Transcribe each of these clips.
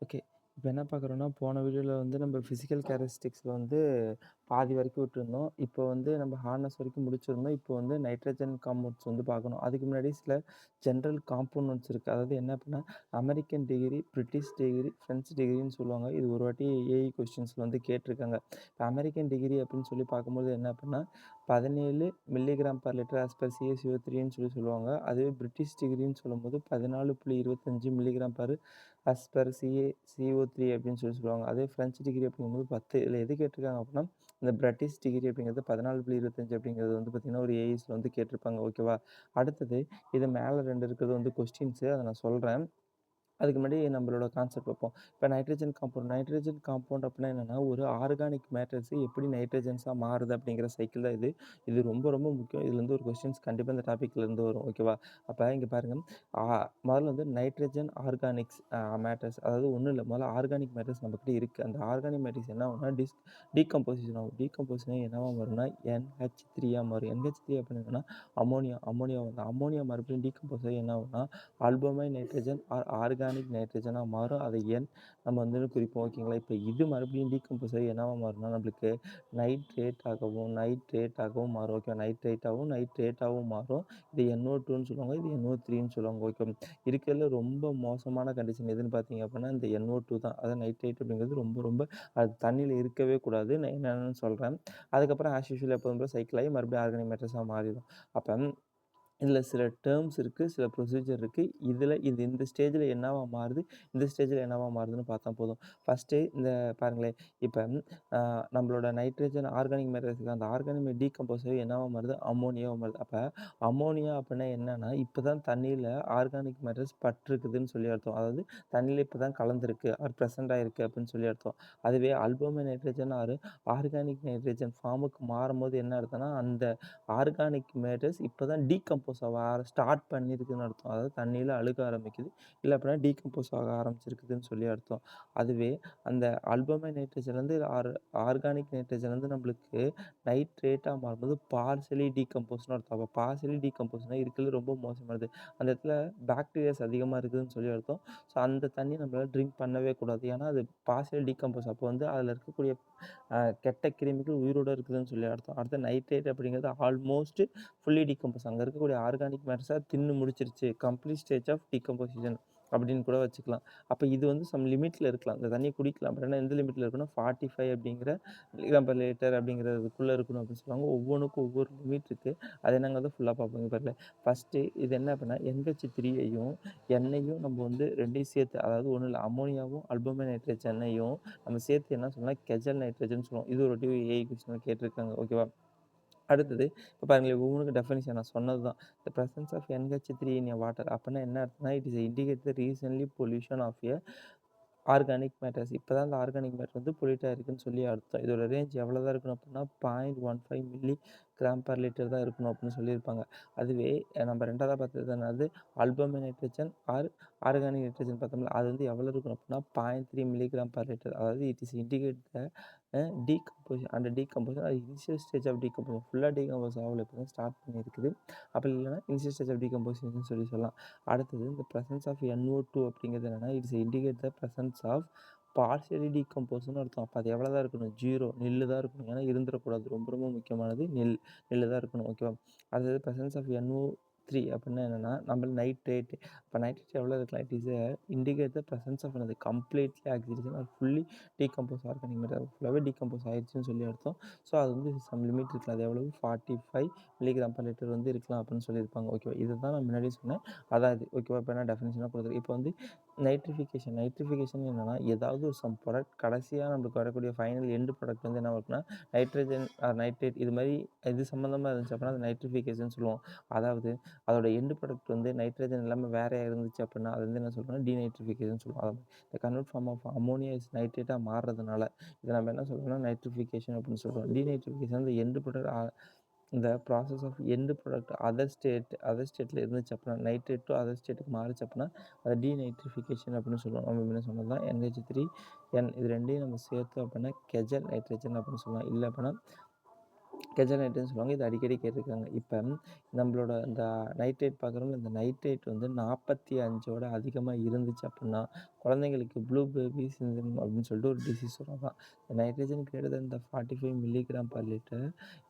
Okay. இப்ப என்ன பார்க்குறோம்னா, போன வீடியோல வந்து நம்ம பிசிக்கல் கேரக்டரிஸ்டிக்ஸ்ல வந்து பாதி வரைக்கும் விட்டுருந்தோம். இப்போ வந்து நம்ம ஹார்னஸ் வரைக்கும் முடிச்சிருந்தோம். இப்போ வந்து நைட்ரஜன் காம்பவுண்ட்ஸ் வந்து பார்க்கணும். அதுக்கு முன்னாடி சில ஜெனரல் காம்பவுண்ட்ஸ் இருக்கு. அதாவது என்ன அப்டின்னா, American degree, British degree, French டிகிரின்னு சொல்லுவாங்க. இது ஒரு வாட்டி ஏஐ கொஸ்டின்ஸ்ல வந்து கேட்டிருக்காங்க. இப்ப அமெரிக்கன் டிகிரி அப்படின்னு சொல்லி பார்க்கும்போது என்ன அப்டின்னா, 17 milligram per litre as per சிஏசிஓ3ன்னு சொல்லுவாங்க. அதுவே பிரிட்டிஷ் டிகிரின்னு சொல்லும்போது 14.25 milligram per as per CO3 அப்படின்னு சொல்லுவாங்க. அதே ஃப்ரெஞ்ச் டிகிரி அப்படிங்கும்போது 10. இதில எது கேட்டிருக்காங்க அப்படின்னா, இந்த பிரிட்டிஷ் டிகிரி அப்படிங்கிறது 14.25 அப்படிங்கிறது வந்து பார்த்தீங்கன்னா, ஒரு ஏஐஸ்ல வந்து கேட்டிருப்பாங்க. ஓகேவா? அடுத்தது இது மேல 2 இருக்கிறது வந்து கொஸ்டின்ஸு. அத நான் சொல்றேன். அதுக்கு முன்னாடி நம்மளோட கான்செப்ட் பார்ப்போம். இப்ப நைட்ரஜன் காம்பவுண்ட் அப்டின்னா என்னன்னா, ஒரு ஆர்கானிக் மேட்டர்ஸ் எப்படி நைட்ரஜன்ஸா மாறுது அப்படிங்கிற சைக்கிள் தான் இது. இது ரொம்ப ரொம்ப முக்கியம். இதுலருந்து ஒரு கொஸ்டின்ஸ் கண்டிப்பா இந்த டாபிக்ல இருந்து வரும். ஓகேவா? அப்ப இங்க பாருங்க. ஆ முதல்ல வந்து நைட்ரஜன் ஆர்கானிக்ஸ் மேட்டர்ஸ் அதாவது ஒண்ணும் இல்ல. முதல்ல ஆர்கானிக் மேட்டர்ஸ் நம்மகிட்ட இருக்கு. அந்த ஆர்கானிக் மேட்டர்ஸ் என்ன ஆகும்னா, டீகம்போசிஷன் ஆகும். டீகம்போசிஷன் என்னவா மாறும்னா, NH3 மாறும். NH3 அப்டின்னா என்னன்னா, அம்மோனியா வந்து அம்மோனியா மறுபடியும் டீகம்போஸ் ஆகி என்ன ஆகும்னா, அல்பமைல் நைட்ரஜன் ஆர் ஆர்கானிக் நைட்ரஜனா மாறும். அதை நம்ம வந்து குறிப்போம். ஓகேங்களா? இப்ப இது மறுபடியும் டீகம்போஸ் ஆகி என்னவா மாறும்னா, நம்மளுக்கு நைட்ரேட்டாகவும் மாறும். ஓகே. நைட்ரேட்டாவும் மாறும். இது NO2ன்னு சொல்லுவாங்க. இது NO3ன்னு சொல்லுவாங்க. ஓகே. இருக்கிறதுல ரொம்ப மோசமான கண்டிஷன் எதுன்னு பார்த்தீங்க அப்படின்னா, இந்த NO2 தான். அதாவது நைட்ரேட் அப்படிங்கிறது ரொம்ப ரொம்ப அது தண்ணீல இருக்கவே கூடாது. நான் என்னன்னு சொல்றேன். அதுக்கப்புறம் ஆஸ் யூசுவல் எப்போதும் போல சைக்கிள் ஆகி மறுபடியும் ஆர்கானிக் மேட்டர்ஸா மாறிடும். அப்ப இதில சில டெர்ம்ஸ் இருக்கு. சில ப்ரொசீஜர் இருக்கு. இதில இது இந்த ஸ்டேஜ்ல என்னவா மாறுது, இந்த ஸ்டேஜ்ல என்னவா மாறுதுன்னு பார்த்தா போதும். ஃபர்ஸ்ட்டு இந்த பாருங்களேன், இப்ப நம்மளோட நைட்ரஜன் ஆர்கானிக் மேட்டர் இருக்கு. அந்த ஆர்கானிக் டீகம்போஸ் ஆகி என்னவா மாறுது? அம்மோனியாவா மாறுது. அப்ப அம்மோனியா அப்படின்னா என்னன்னா, இப்ப தான் தண்ணீல ஆர்கானிக் மேட்டர்ஸ் பட்டிருக்குதுன்னு சொல்லி அர்த்தம். அதாவது தண்ணீல இப்ப தான் கலந்திருக்கு ஆர் பிரசன்ட் ஆயிருக்கு அப்படின்னு சொல்லி அர்த்தம். அதுவே அல்போம நைட்ரஜன் ஆர் ஆர்கானிக் நைட்ரஜன் ஃபார்முக்கு மாறும்போது என்ன அர்த்தம்னா, அந்த ஆர்கானிக் மேட்டர்ஸ் இப்போ தான் டீகம்போஸ் ஆக ஸ்டார்ட் பண்ணியிருக்குன்னு அர்த்தம். அதாவது தண்ணீல அழுக ஆரம்பிக்குது. இல்ல அப்படின்னா டீகம்போஸ் ஆக ஆரம்பிச்சிருக்குதுன்னு சொல்லி அர்த்தம். அதுவே அந்த அல்பமைல் நைட்ரஜன்லேருந்து ஆர்கானிக் நைட்ரஜன்லேருந்து நம்மளுக்கு நைட்ரேட்டா மாறும்போது பார்ஷியலி டீகம்போஸ்ன்னு அர்த்தம். அப்போ பார்ஷியலி டீகம்போஸ்னா இருக்கிறதுல ரொம்ப மோசமானது. அந்த இடத்துல பாக்டீரியாஸ் அதிகமா இருக்குதுன்னு சொல்லி அர்த்தம். ஸோ அந்த தண்ணி நம்மளால ட்ரிங்க் பண்ணவே கூடாது. ஏன்னா அது பார்ஷியல் டீகம்போஸ். அப்போ வந்து அதில இருக்கக்கூடிய கெட்ட கிருமிகள் உயிரோட இருக்குதுன்னு சொல்லி அர்த்தம். அடுத்து நைட்ரேட் அப்படிங்கிறது ஆல்மோஸ்ட் ஃபுல்லி டீகம்போஸ். அங்க இருக்கக்கூடிய ஆர்கானிக் மேட்டர்ஸ தின்னு முடிச்சிருச்சு. கம்ப்ளீட் ஸ்டேஜ் ஆஃப் டீகம்போசிஷன் அப்படின்னு கூட வச்சுக்கலாம். அப்ப இது வந்து சம் லிமிட்ல இருக்கலாம். இந்த தண்ணிய குடிக்கலாம். பட் ஆனா எந்த லிமிட்ல இருக்குன்னா 45 அப்படிங்கிற மில்லிகிராம் பெர் லிட்டர் அப்படிங்கிறதுக்குள்ள இருக்கணும் அப்படின்னு சொல்லுவாங்க. ஒவ்வொன்னுக்கும் ஒவ்வொரு லிமிட் இருக்கு. அது என்னங்கிறத ஃபுல்லா பார்ப்போம். இங்க பாருங்க. ஃபர்ஸ்ட்டு இது என்ன அப்படின்னா NH3யையும் எண்ணெயும் நம்ம வந்து 2யும் சேர்த்து அதாவது ஒண்ணும் இல்ல அம்மோனியாவும் அல்பமைல் நைட்ரேட்டையும் நம்ம சேர்த்து என்ன சொல்லலாம் கெஜல் நைட்ரஜன் சொல்லுவோம். இது ஒரு வாட்டி ஏஐ கொஸ்டின்ல கேட்டிருக்காங்க. ஓகேவா? அடுத்தது இப்ப பாருங்களேன் ஒவ்வொன்னுக்கும் டெஃபினிஷன் நான் சொன்னது தான். The presence of NH3 in a water அப்படின்னா என்ன அர்த்தம்னா, it is indicate the recently pollution of a organic matters. இப்ப தான் அந்த ஆர்கானிக் மேட்டர் வந்து பொல்யூட் ஆயிருக்குன்னு சொல்லி அர்த்தம். இதோட ரேஞ்ச் எவ்வளோ தான் இருக்கணும் அப்படின்னா, 0.15 மில்லி கிராம் பெர் லிட்டர் தான் இருக்கணும் அப்படின்னு சொல்லியிருப்பாங்க. அதுவே நம்ம 2வதா பார்த்தது என்னது அல்பமி நைட்ரஜன் ஆர் ஆர்கானிக் நைட்ரஜன் பார்த்தோம்ல, அது வந்து எவ்வளோ இருக்கணும் அப்படின்னா 0.3 மில்லிகிராம் பெர் லிட்டர். அதாவது it is indicate the decomposition அந்த டீகம்போஷன் அது இனிஷியல் ஸ்டேஜ் ஆஃப் டீகம்போஷன் ஃபுல்லா டீகம்போஸ் ஆகல. இப்ப தான் ஸ்டார்ட் பண்ணியிருக்குது. அப்படி இல்லைன்னா இனிஷியல் ஸ்டேஜ் ஆஃப் டீகம்போசிஷன் சொல்லலாம். அடுத்தது இந்த பிரசன்ஸ் ஆஃப் NO2 அப்படிங்கிறது என்னன்னா, it's indicate the presence of partially டீகம்போஸ்ன்னு அர்த்தம். அப்ப அது எவ்வளோ தான் இருக்கணும்? 0 நில்லு தான் இருக்கணும். ஏன்னா இருந்துறக்கூடாது. ரொம்ப ரொம்ப முக்கியமானது நில்லு தான் இருக்கணும். ஓகேவா? அடுத்தது பிரசன்ஸ் ஆஃப் NO3 அப்படின்னா என்னன்னா, நம்ம நைட்ரேட். அப்ப நைட்ரேட் எவ்வளோ இருக்கலாம்? It is indicate the presence of என்னது completely oxidation or fully decompose organic matter ஃபுல்லாவே டீகம்போஸ் ஆயிடுச்சுன்னு சொல்லி அர்த்தம். ஸோ அது வந்து சம் லிமிட் இருக்கலாம். அது எவ்வளவு 45 மில்லிகிராம் பெர் லிட்டர் வந்து இருக்கலாம் அப்படின்னு சொல்லியிருப்பாங்க. ஓகேவா? இத தான் நான் முன்னாடியே சொன்னேன். அதான் இது. ஓகேவா? இப்ப நான் டெஃபினிஷனா குடுத்துருக்கேன். இப்போ வந்து நைட்ரிஃபிகேஷன் என்னன்னா, ஏதாவது ஒரு சம் ப்ராடக்ட் கடைசியா நம்மளுக்கு வரக்கூடிய ஃபைனல் எண்ட் ப்ராடக்ட் வந்து என்ன இருக்குன்னா, நைட்ரஜன் ஆர் நைட்ரேட் இது மாரி இது சம்மந்தமா இருந்துச்சு அப்படின்னா, அது நைட்ரிஃபிகேஷன் சொல்லுவோம். அதாவது அதோட எண்ட் ப்ராடக்ட் வந்து நைட்ரஜன் இல்லாம வேறயா இருந்துச்சு அப்படின்னா, அது வந்து என்ன சொல்றோம்னா, டீநைட்ரிஃபிகேஷன் சொல்லுவோம். The convert form of ammonia is நைட்ரேட்டா மாறுறதுனால, இத நம்ம என்ன சொல்றோம்னா, நைட்ரிஃபிகேஷன் அப்படின்னு சொல்றோம். டீநைட்ரிஃபிகேஷன் அந்த எண்ட் ப்ராடக்ட் இந்த process of end product other ஸ்டேட்ல இருந்துச்சு அப்படின்னா, நைட்ரேட் டூ அதர் ஸ்டேட்டுக்கு மாறுச்சு அப்படின்னா, அது டீநைட்ரிஃபிகேஷன் அப்படின்னு சொல்லுவோம். நம்ம முன்ன சொன்னது தான் NH3 இது 2யும் நம்ம சேர்த்தோம் அப்படின்னா, கெஜல் நைட்ரஜன் அப்படின்னு சொல்லலாம். இல்ல அப்படின்னா கெஜல் நைட்ரேட்னு சொல்லுவாங்க. இது அடிக்கடி கேட்டிருக்காங்க. இப்ப நம்மளோட இந்த நைட்ரேட் பார்க்குறோம்ல, இந்த நைட்ரேட் வந்து 45ஓட அதிகமா இருந்துச்சு அப்புட்ன்னா, குழந்தைங்களுக்கு ப்ளூ பேபி சிண்ட்ரோம் அப்படின்னு சொல்லிட்டு ஒரு டிசீஸ் வரும் அதான். Nitrogen greater than the 45 milligram per litre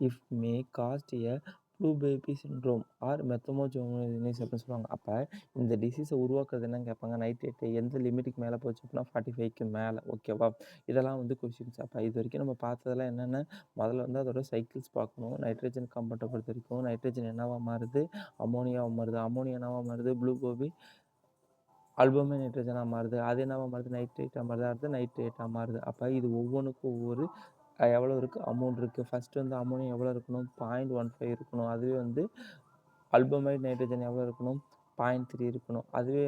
if may cause a blue baby syndrome or மெத்தமோஜோனிஸ் அப்படின்னு சொல்லுவாங்க. அப்ப இந்த டிசீஸை உருவாக்குறது என்னன்னு கேட்பாங்க. நைட்ரேட் எந்த லிமிட்டுக்கு மேலே போச்சு அப்படின்னா 45க்கு மேலே, ஓகேவா? இதெல்லாம் வந்து கொஸ்டின்ஸ். அப்போ இது வரைக்கும் நம்ம பார்த்ததெல்லாம் என்னென்ன, முதல்ல வந்து அதோட சைக்கிள்ஸ் பார்க்கணும். நைட்ரஜன் காம்பவுண்டை பொறுத்த வரைக்கும் நைட்ரஜன் என்னவா மாறுது, அமோனியாவா மாறுது. அமோனியா என்னவா மாறுது, ப்ளூ கோபி அல்புமின் நைட்ரஜனாக மாறுது. அது என்னவா மாறுது, நைட்ரேட்டாக மாறுது. அடுத்து நைட்ரேட்டாக மாறுது. அப்போ இது ஒவ்வொன்றுக்கும் ஒவ்வொரு எவ்வளோ இருக்குது, அமௌண்ட் இருக்குது. ஃபஸ்ட்டு வந்து அமோனியா எவ்வளோ இருக்கணும், 0.15 இருக்கணும். அதுவே வந்து அல்பமைட் நைட்ரஜன் எவ்வளோ இருக்கணும், 0.3 இருக்கணும். அதுவே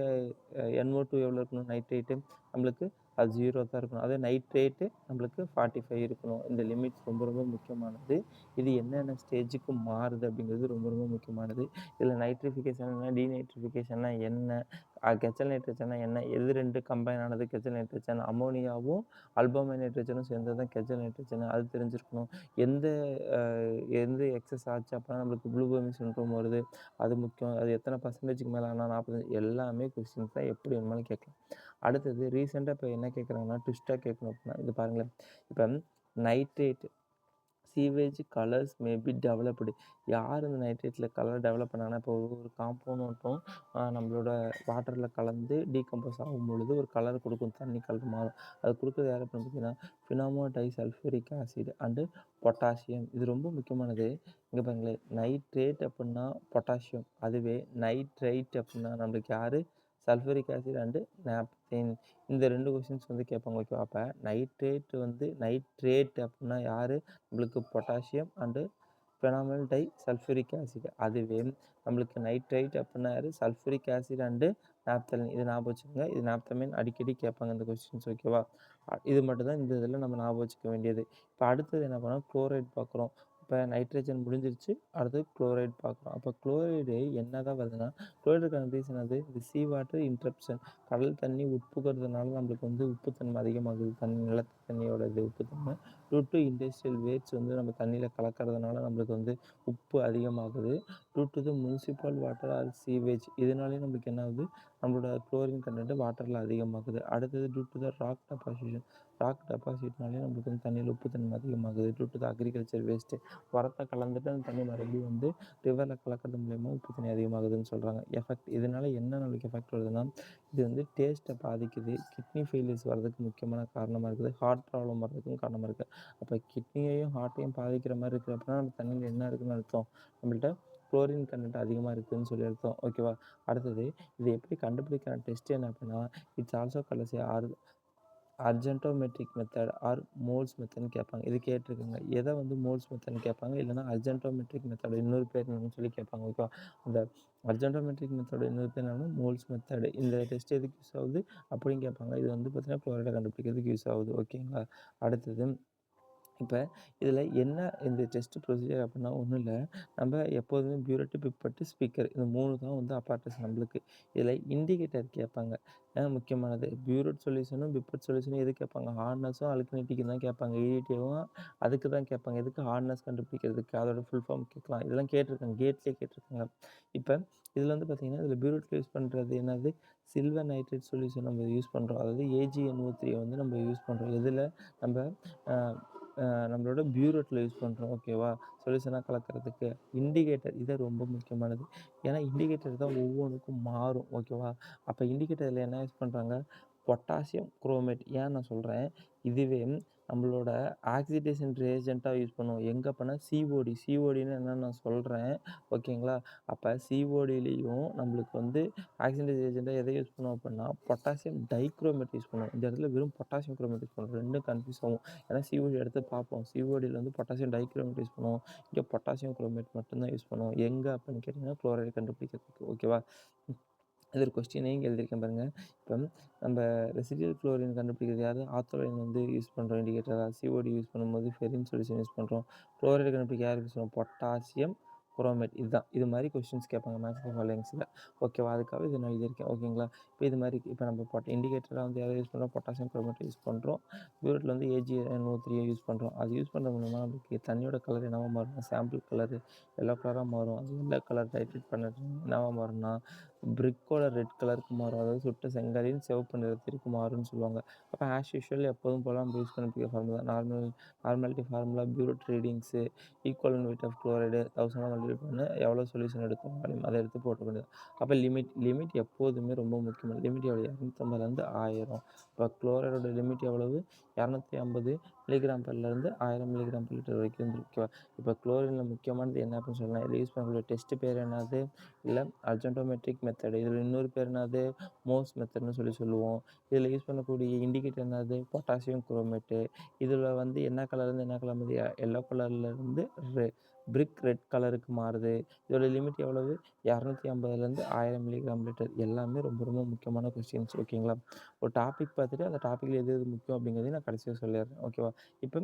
NO2 எவ்வளோ இருக்கணும், நைட்ரேட்டு நம்மளுக்கு அது 0 தான் இருக்கணும். அதே நைட்ரேட்டு நம்மளுக்கு 45 இருக்கணும். இந்த லிமிட்ஸ் ரொம்ப ரொம்ப முக்கியமானது. இது என்னென்ன ஸ்டேஜுக்கு மாறுது அப்படிங்கிறது ரொம்ப ரொம்ப முக்கியமானது. இதில் நைட்ரிஃபிகேஷன் என்ன, டீநைட்ரிஃபிகேஷன்னா என்ன, கெச்சல் நைட்ரஜன்னா என்ன, எது 2 கம்பைன் ஆனது கெச்சல் நைட்ரஜன், அமோனியாவும் அல்பமைட் நைட்ரஜனும் சேர்ந்தது தான் கெச்சல் நைட்ரஜன், அது தெரிஞ்சிருக்கணும். எந்த எந்த எக்ஸஸ் ஆச்சு அப்படின்னா நம்மளுக்கு ப்ளூ பேபி சிண்ட்ரோம் வருது, அது முக்கியம். அது எத்தனை பர்சன்டேஜுக்கு மேலே ஆனால் 40, எல்லாமே கொஸ்டின்ஸ் தான், எப்படி வேணுமாலும் கேட்கலாம். அடுத்தது ரீசெண்டாக இப்போ என்ன கேட்குறாங்கன்னா, ட்விஸ்ட்டாக கேட்கணும் அப்படின்னா இது பாருங்களேன். இப்போ nitrate sewage colours maybe developed. யார் இந்த நைட்ரேட்டில் கலர் டெவலப் பண்ணாங்கன்னா, இப்போ ஒரு காம்பவுண்ட் மட்டும் நம்மளோட வாட்டரில் கலந்து டீகம்போஸ் ஆகும் பொழுது ஒரு கலர் கொடுக்கும், தண்ணி கலர் மாறும். அது கொடுக்குறது யார் அப்படின்னு பார்த்தீங்கன்னா, ஃபினாமோ டைசல்ஃபூரிக் ஆசிட் அண்டு பொட்டாசியம். இது ரொம்ப முக்கியமானது. இங்கே பாருங்களேன், நைட்ரேட் அப்படின்னா பொட்டாசியம், அதுவே நைட்ரைட் அப்படின்னா நம்மளுக்கு யார், சல்ஃபூரிக் ஆசிட் அண்டு நாப்தேன். இந்த 2 கொஸ்டின்ஸ் வந்து கேட்பாங்க, ஓகேவா? அப்போ நைட்ரேட் வந்து நைட்ரேட் அப்படின்னா யார், நம்மளுக்கு potassium and phenol di sulphuric acid. அதுவே நம்மளுக்கு நைட்ரைட் அப்படின்னா யார், சல்ஃபூரிக் ஆசிட் அண்டு நாப்தலின். இது ஞாபகம் வச்சுக்கோங்க. இது நாப்தமின் அடிக்கடி கேட்பாங்க இந்த கொஸ்டின்ஸ், ஓகேவா? இது மட்டும் தான் இந்த இதில் நம்ம ஞாபகம் வச்சுக்க வேண்டியது. இப்போ அடுத்தது என்ன பண்ணோம், குளோரைட் பார்க்குறோம். இப்போ நைட்ரஜன் முடிஞ்சிருச்சு, அடுத்து குளோரைட் பார்க்குறோம். அப்போ குளோரைடு என்ன தான் வருதுன்னா, குளோரைடுக்கான ரீசன் அது இந்த சீ வாட்டர் இன்ட்ரப்ஷன். கடல் தண்ணி உட்புகிறதுனால நம்மளுக்கு வந்து உப்புத்தன்மை அதிகமாகுது. நிலத்து தண்ணியோட இது உப்புத்தன்மை டூ டு இண்டஸ்ட்ரியல் வேஸ்ட் வந்து நம்ம தண்ணியில் கலக்கிறதுனால நம்மளுக்கு வந்து உப்பு அதிகமாகுது. Due to the municipal water or sewage, இதனாலேயும் நம்மளுக்கு என்ன ஆகுது, நம்மளோட குளோரின் கண்டென்ட் வாட்டரில் அதிகமாகுது. அடுத்தது due to the rock deposition. Rock டெபாசிட்னாலே நம்மளுக்கு வந்து தண்ணியில் உப்புத்தன்மை அதிகமாகுது. Due to the agriculture waste. உரத்தை கலந்துட்டு அந்த தண்ணி மறுபடியும் வந்து ரிவரில் கலக்கிறது மூலயமா உப்பு தண்ணி அதிகமாகுதுன்னு சொல்கிறாங்க. எஃபெக்ட் இதனால் என்ன நம்மளுக்கு எஃபெக்ட் வருதுன்னா, இது வந்து டேஸ்ட்டை பாதிக்குது. கிட்னி ஃபெயிலியர்ஸ் வர்றதுக்கு முக்கியமான காரணமாக இருக்குது. ஹார்ட் ப்ராப்ளம் வர்றதுக்கும் காரணமாக இருக்குது. அப்போ கிட்னியையும் ஹார்ட்டையும் பாதிக்கிற மாதிரி இருக்குது அப்படின்னா நம்ம தண்ணியில் என்ன இருக்குதுன்னு அர்த்தம், நம்மள்ட்ட குளோரின் கண்டென்ட் அதிகமாக இருக்குதுன்னு சொல்லி அர்த்தம், ஓகேவா? அடுத்தது இது எப்படி கண்டுபிடிக்கிற டெஸ்ட் என்ன அப்படின்னா, it's also colours argentometric method or Mohr's மெத்தட்னு கேட்பாங்க. இது கேட்டிருக்காங்க. எதை வந்து மோல்ஸ் மெத்தட்னு கேட்பாங்க, இல்லைனா அர்ஜென்டோமெட்ரிக் மெத்தட் இன்னொரு பேர் என்னன்னு சொல்லி கேட்பாங்க, ஓகேவா? அந்த அர்ஜென்டோமெட்ரிக் மெத்தட் இன்னொரு பேர் என்னன்னா மோல்ஸ் மெத்தட். இந்த டெஸ்ட் எதுக்கு யூஸ் ஆகுது அப்படின்னு கேட்பாங்க. இது வந்து பார்த்தீங்கன்னா குளோரைடை கண்டுபிடிக்கிறதுக்கு யூஸ் ஆகுது, ஓகேங்களா? அடுத்தது இப்போ இதில் என்ன இந்த டெஸ்ட் ப்ரொசீஜர் அப்படின்னா ஒன்றும் இல்லை. நம்ம எப்போதுமே பியூரட்டு, பிப்பட்டு, ஸ்பீக்கர் இந்த 3 தான் வந்து அப்பார்டஸ் நம்மளுக்கு. இதில் இண்டிகேட்டர் கேட்பாங்க. முக்கியமானது பியூரட் சொல்யூஷனும் பிப்பட் சொல்யூஷனும் எது கேட்பாங்க, ஹார்ட்னஸும் அல்கனிட்டிக்கும் தான் கேட்பாங்க. இடிடிவும் அதுக்கு தான் கேட்பாங்க. எதுக்கு, ஹார்ட்னஸ் கண்டுபிடிக்கிறதுக்கு. அதோட ஃபுல் ஃபார்ம் கேட்கலாம். இதெல்லாம் கேட்டிருக்காங்க, கேட்லேயே கேட்டிருக்காங்க. இப்போ இதில் வந்து பார்த்திங்கன்னா இதில் பியூரட்டில் யூஸ் பண்ணுறது என்னது, சில்வர் நைட்ரேட் சொல்யூஷன் நம்ம யூஸ் பண்ணுறோம். அதாவது AgNO3 வந்து நம்ம யூஸ் பண்ணுறோம். எதில், நம்ம நம்மளோட பியூரட்டில் யூஸ் பண்ணுறோம், ஓகேவா? சொல்யூஷனாக கலக்கிறதுக்கு. இண்டிகேட்டர் இது ரொம்ப முக்கியமானது. ஏன்னா இண்டிகேட்டர் தான் ஒவ்வொன்றுக்கும் மாறும், ஓகேவா? அப்போ இண்டிகேட்டரில் என்ன யூஸ் பண்ணுறாங்க, பொட்டாசியம் குரோமேட். ஏன் நான் சொல்கிறேன், இதுவே நம்மளோட ஆக்சிடேஷன் ரியேஜென்ட்டாக யூஸ் பண்ணுவோம். எங்கே அப்படின்னா சிஓடின்னு என்னன்னு நான் சொல்கிறேன், ஓகேங்களா? அப்போ சிஓடிலையும் நம்மளுக்கு வந்து ஆக்சிடேஷன் ரியேஜென்ட்டாக எதை யூஸ் பண்ணுவோம் அப்படின்னா பொட்டாசியம் டைக்ரோமேட் யூஸ் பண்ணுவோம். இந்த இடத்துல வெறும் பொட்டாசியம் குரோமேட் யூஸ் பண்ணுவோம். ரெண்டும் கன்ஃபியூஸ் ஆகும். ஏன்னா சிஓடி எடுத்து பார்ப்போம். சிஓடியில் வந்து பொட்டாசியம் டைக்ரோமேட் யூஸ் பண்ணுவோம். இங்கே பொட்டாசியம் குரோமேட் மட்டும்தான் யூஸ் பண்ணுவோம். எங்கே அப்படின்னு கேட்டிங்கன்னா குளோரைடு கண்டுபிடிக்கிறதுக்கு, ஓகேவா? இது ஒரு கொஸ்டினே இங்கே எழுதியிருக்கேன் பாருங்கள். இப்போ நம்ம ரெசிடியல் குளோரின் கண்டுபிடிக்கிறது யார், ஆத்தோலைன் வந்து யூஸ் பண்ணுறோம் இண்டிகேட்டராக. சிஓடி யூஸ் பண்ணும்போது ஃபெரின் சொல்யூஷன் யூஸ் பண்ணுறோம். குளோரைடு கண்டுபிடிக்க யார் யூஸ் பண்ணுறோம், பொட்டாசியம் குரோமேட் இதுதான். இது மாரி கொஸ்டின்ஸ் கேட்பாங்க மேட்ச் த ஃபாலோயிங்ஸில. ஓகேவா? அதுக்காக இத நான் எழுதியிருக்கேன். ஓகேங்களா? இப்போ இது மாரி இப்போ நம்ம இண்டிகேட்டரா வந்து எத யூஸ் பண்றோம்? பொட்டாசியம் குரோமேட் யூஸ் பண்றோம். பியூரிட்ல வந்து AgNO3 யூஸ் பண்றோம். அது யூஸ் பண்றது மூலமா நமக்கு தண்ணியோட கலர் என்னவா மாறும்னா, சாம்பிள் கலரு எல்லோ கலரா மாறும். அது எல்லோ கலர் டைட்ரேட் பண்ணது என்னவா மாறும்னா, பிரிக்கோட ரெட் கலருக்கு மாறும். அதாவது சுட்ட செங்கலின் சிவப்பு நிறத்திற்கு மாறும்னு சொல்லுவாங்க. அப்போ ஆஸ் யூசுவல் எப்போதும் போல நம்ம யூஸ் பண்ணிக்க formula normality formula burette readings equivalent weight of chloride 1000 multiply பண்ணி எவ்வளோ சொல்யூஷன் எடுத்தோம் வால்யூம் அதை எடுத்து போட்ட வேண்டியது. அப்போ லிமிட் எப்போதுமே ரொம்ப முக்கியமான லிமிட் எவ்வளோ 250லேருந்து 1000. இப்போ குளோரைடோட லிமிட் எவ்வளவு 250 மில்லிகிராம்/லிருந்து 1000 மில்லிகிராம்/லிட்டர் வரைக்கும் இருக்கு. இப்போ குளோரினில் முக்கியமானது என்ன அப்படின்னு சொல்லலாம். இதில் யூஸ் பண்ணக்கூடிய டெஸ்ட் பேர் என்னது இல்லை அர்ஜென்டோமெட்ரிக் மெத்தடு. இதில் இன்னொரு பேர் என்னது மோஸ் மெத்தட்னு சொல்லுவோம். இதில் யூஸ் பண்ணக்கூடிய இண்டிகேட்டர் என்னது பொட்டாசியம் குரோமேட்டு. இதில் வந்து என்ன கலர்லேருந்து என்ன கலர் வந்து எல்லோ கலர்லேருந்து பிரிக் ரெட் கலருக்கு மாறுது. இதோட லிமிட் எவ்வளவு 250லேருந்து 1000 மில்லிகிராம்/லிட்டர். எல்லாமே ரொம்ப ரொம்ப முக்கியமான கொஸ்டின்ஸ். ஓகேங்களா? ஒரு டாபிக் பார்த்துட்டு அந்த டாப்பிக்கில் எது எது முக்கியம் அப்படிங்கிறதையும் நான் கடைசியாக சொல்லிடுறேன். ஓகேவா? இப்போ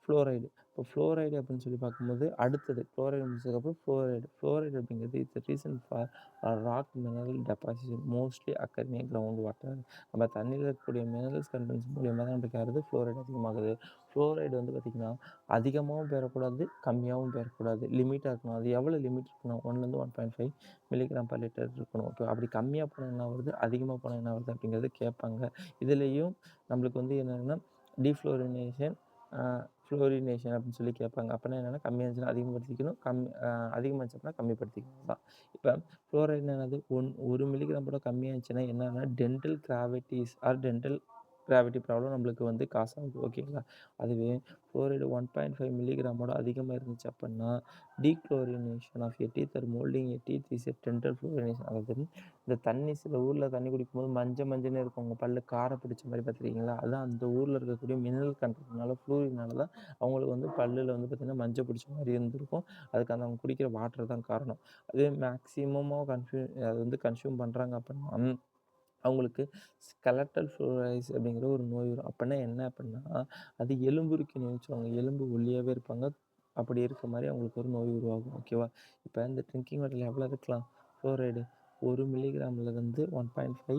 ஃப்ளோரைடு. இப்போ ஃப்ளோரைடு அப்படின்னு சொல்லி பார்க்கும்போது அடுத்தது குளோரைடு முடிச்சதுக்கப்புறம் ஃப்ளோரைடு அப்படிங்கிறது it's reason for rock mineral deposition mostly occur near ground water. நம்ம தண்ணியில் இருக்கக்கூடிய மினரல்ஸ் கண்டென்ட்ஸ் மூலியமாக தான் நமக்கு யாருது ஃப்ளோரைடு அதிகமாகுது. ஃப்ளோரைடு வந்து பார்த்திங்கன்னா அதிகமாகவும் பெறக்கூடாது, கம்மியாகவும் பெறக்கூடாது. லிமிட்டாக இருக்கணும். அது எவ்வளோ லிமிட் இருக்கணும்? 1லேருந்து 1.5 மில்லிகிராம்/லிட்டர் இருக்கணும். ஓகே. அப்படி கம்மியாக போனால் என்ன வருது, அதிகமாக போனால் என்ன வருது அப்படிங்கிறது கேட்பாங்க. இதுலேயும் நம்மளுக்கு வந்து என்னென்னா டீஃப்ளோரினேஷன் ஃப்ளோரினேஷன் அப்படின்னு சொல்லி கேட்பாங்க. அப்படின்னா என்னென்னா கம்மியாக இருந்துச்சுன்னா அதிகப்படுத்திக்கணும், அதிகமாக இருந்துச்சுன்னா கம்மிப்படுத்திக்கணும் தான். இப்போ ஃப்ளோரைடு என்னது 1 மில்லிகிராம் கூட கம்மியாக இருந்துச்சுன்னா என்னென்னா டென்டல் கிராவிட்டி ப்ராப்ளம் நம்மளுக்கு வந்து காசு ஆகுது. ஓகேங்களா? அதுவே ஃப்ளோரைடு 1.5 மில்லிகிராமோட அதிகமாக இருந்துச்சு அப்படின்னா dechlorination of a teeth or மோல்டிங் a teeth is a dental fluorination. அதாவது இந்த தண்ணி சில ஊரில் தண்ணி குடிக்கும்போது மஞ்சள்னு இருக்கும். உங்கள் பல்லு காரம் பிடிச்ச மாதிரி பார்த்துருக்கீங்களா? அதான் அந்த ஊரில் இருக்கக்கூடிய மினரல் கண்டென்ட்னால ஃப்ளூரினால தான் அவங்களுக்கு வந்து பல்லில் வந்து பார்த்திங்கன்னா மஞ்சள் பிடிச்ச மாதிரி இருந்திருக்கும். அதுக்கு அந்த அவங்க குடிக்கிற வாட்டர் தான் காரணம். அதே மேக்ஸிமமாக அது வந்து கன்சியூம் பண்ணுறாங்க அப்படின்னா அவங்களுக்கு ஸ்கெலட்டல் ஃப்ளோரைஸ் அப்படிங்கிற ஒரு நோய் வரும். அப்படின்னா என்ன அப்படின்னா அது எலும்புருக்கி நோய்னு சொல்லுவாங்க. எலும்பு ஒல்லியாகவே இருப்பாங்க. அப்படி இருக்க மாதிரி அவங்களுக்கு ஒரு நோய் உருவாகும். ஓகேவா? இப்போ இந்த ட்ரிங்கிங் வாட்டரில் எவ்வளோ இருக்கலாம் ஃப்ளோரைடு 1 மில்லிகிராம்லேருந்து 1.5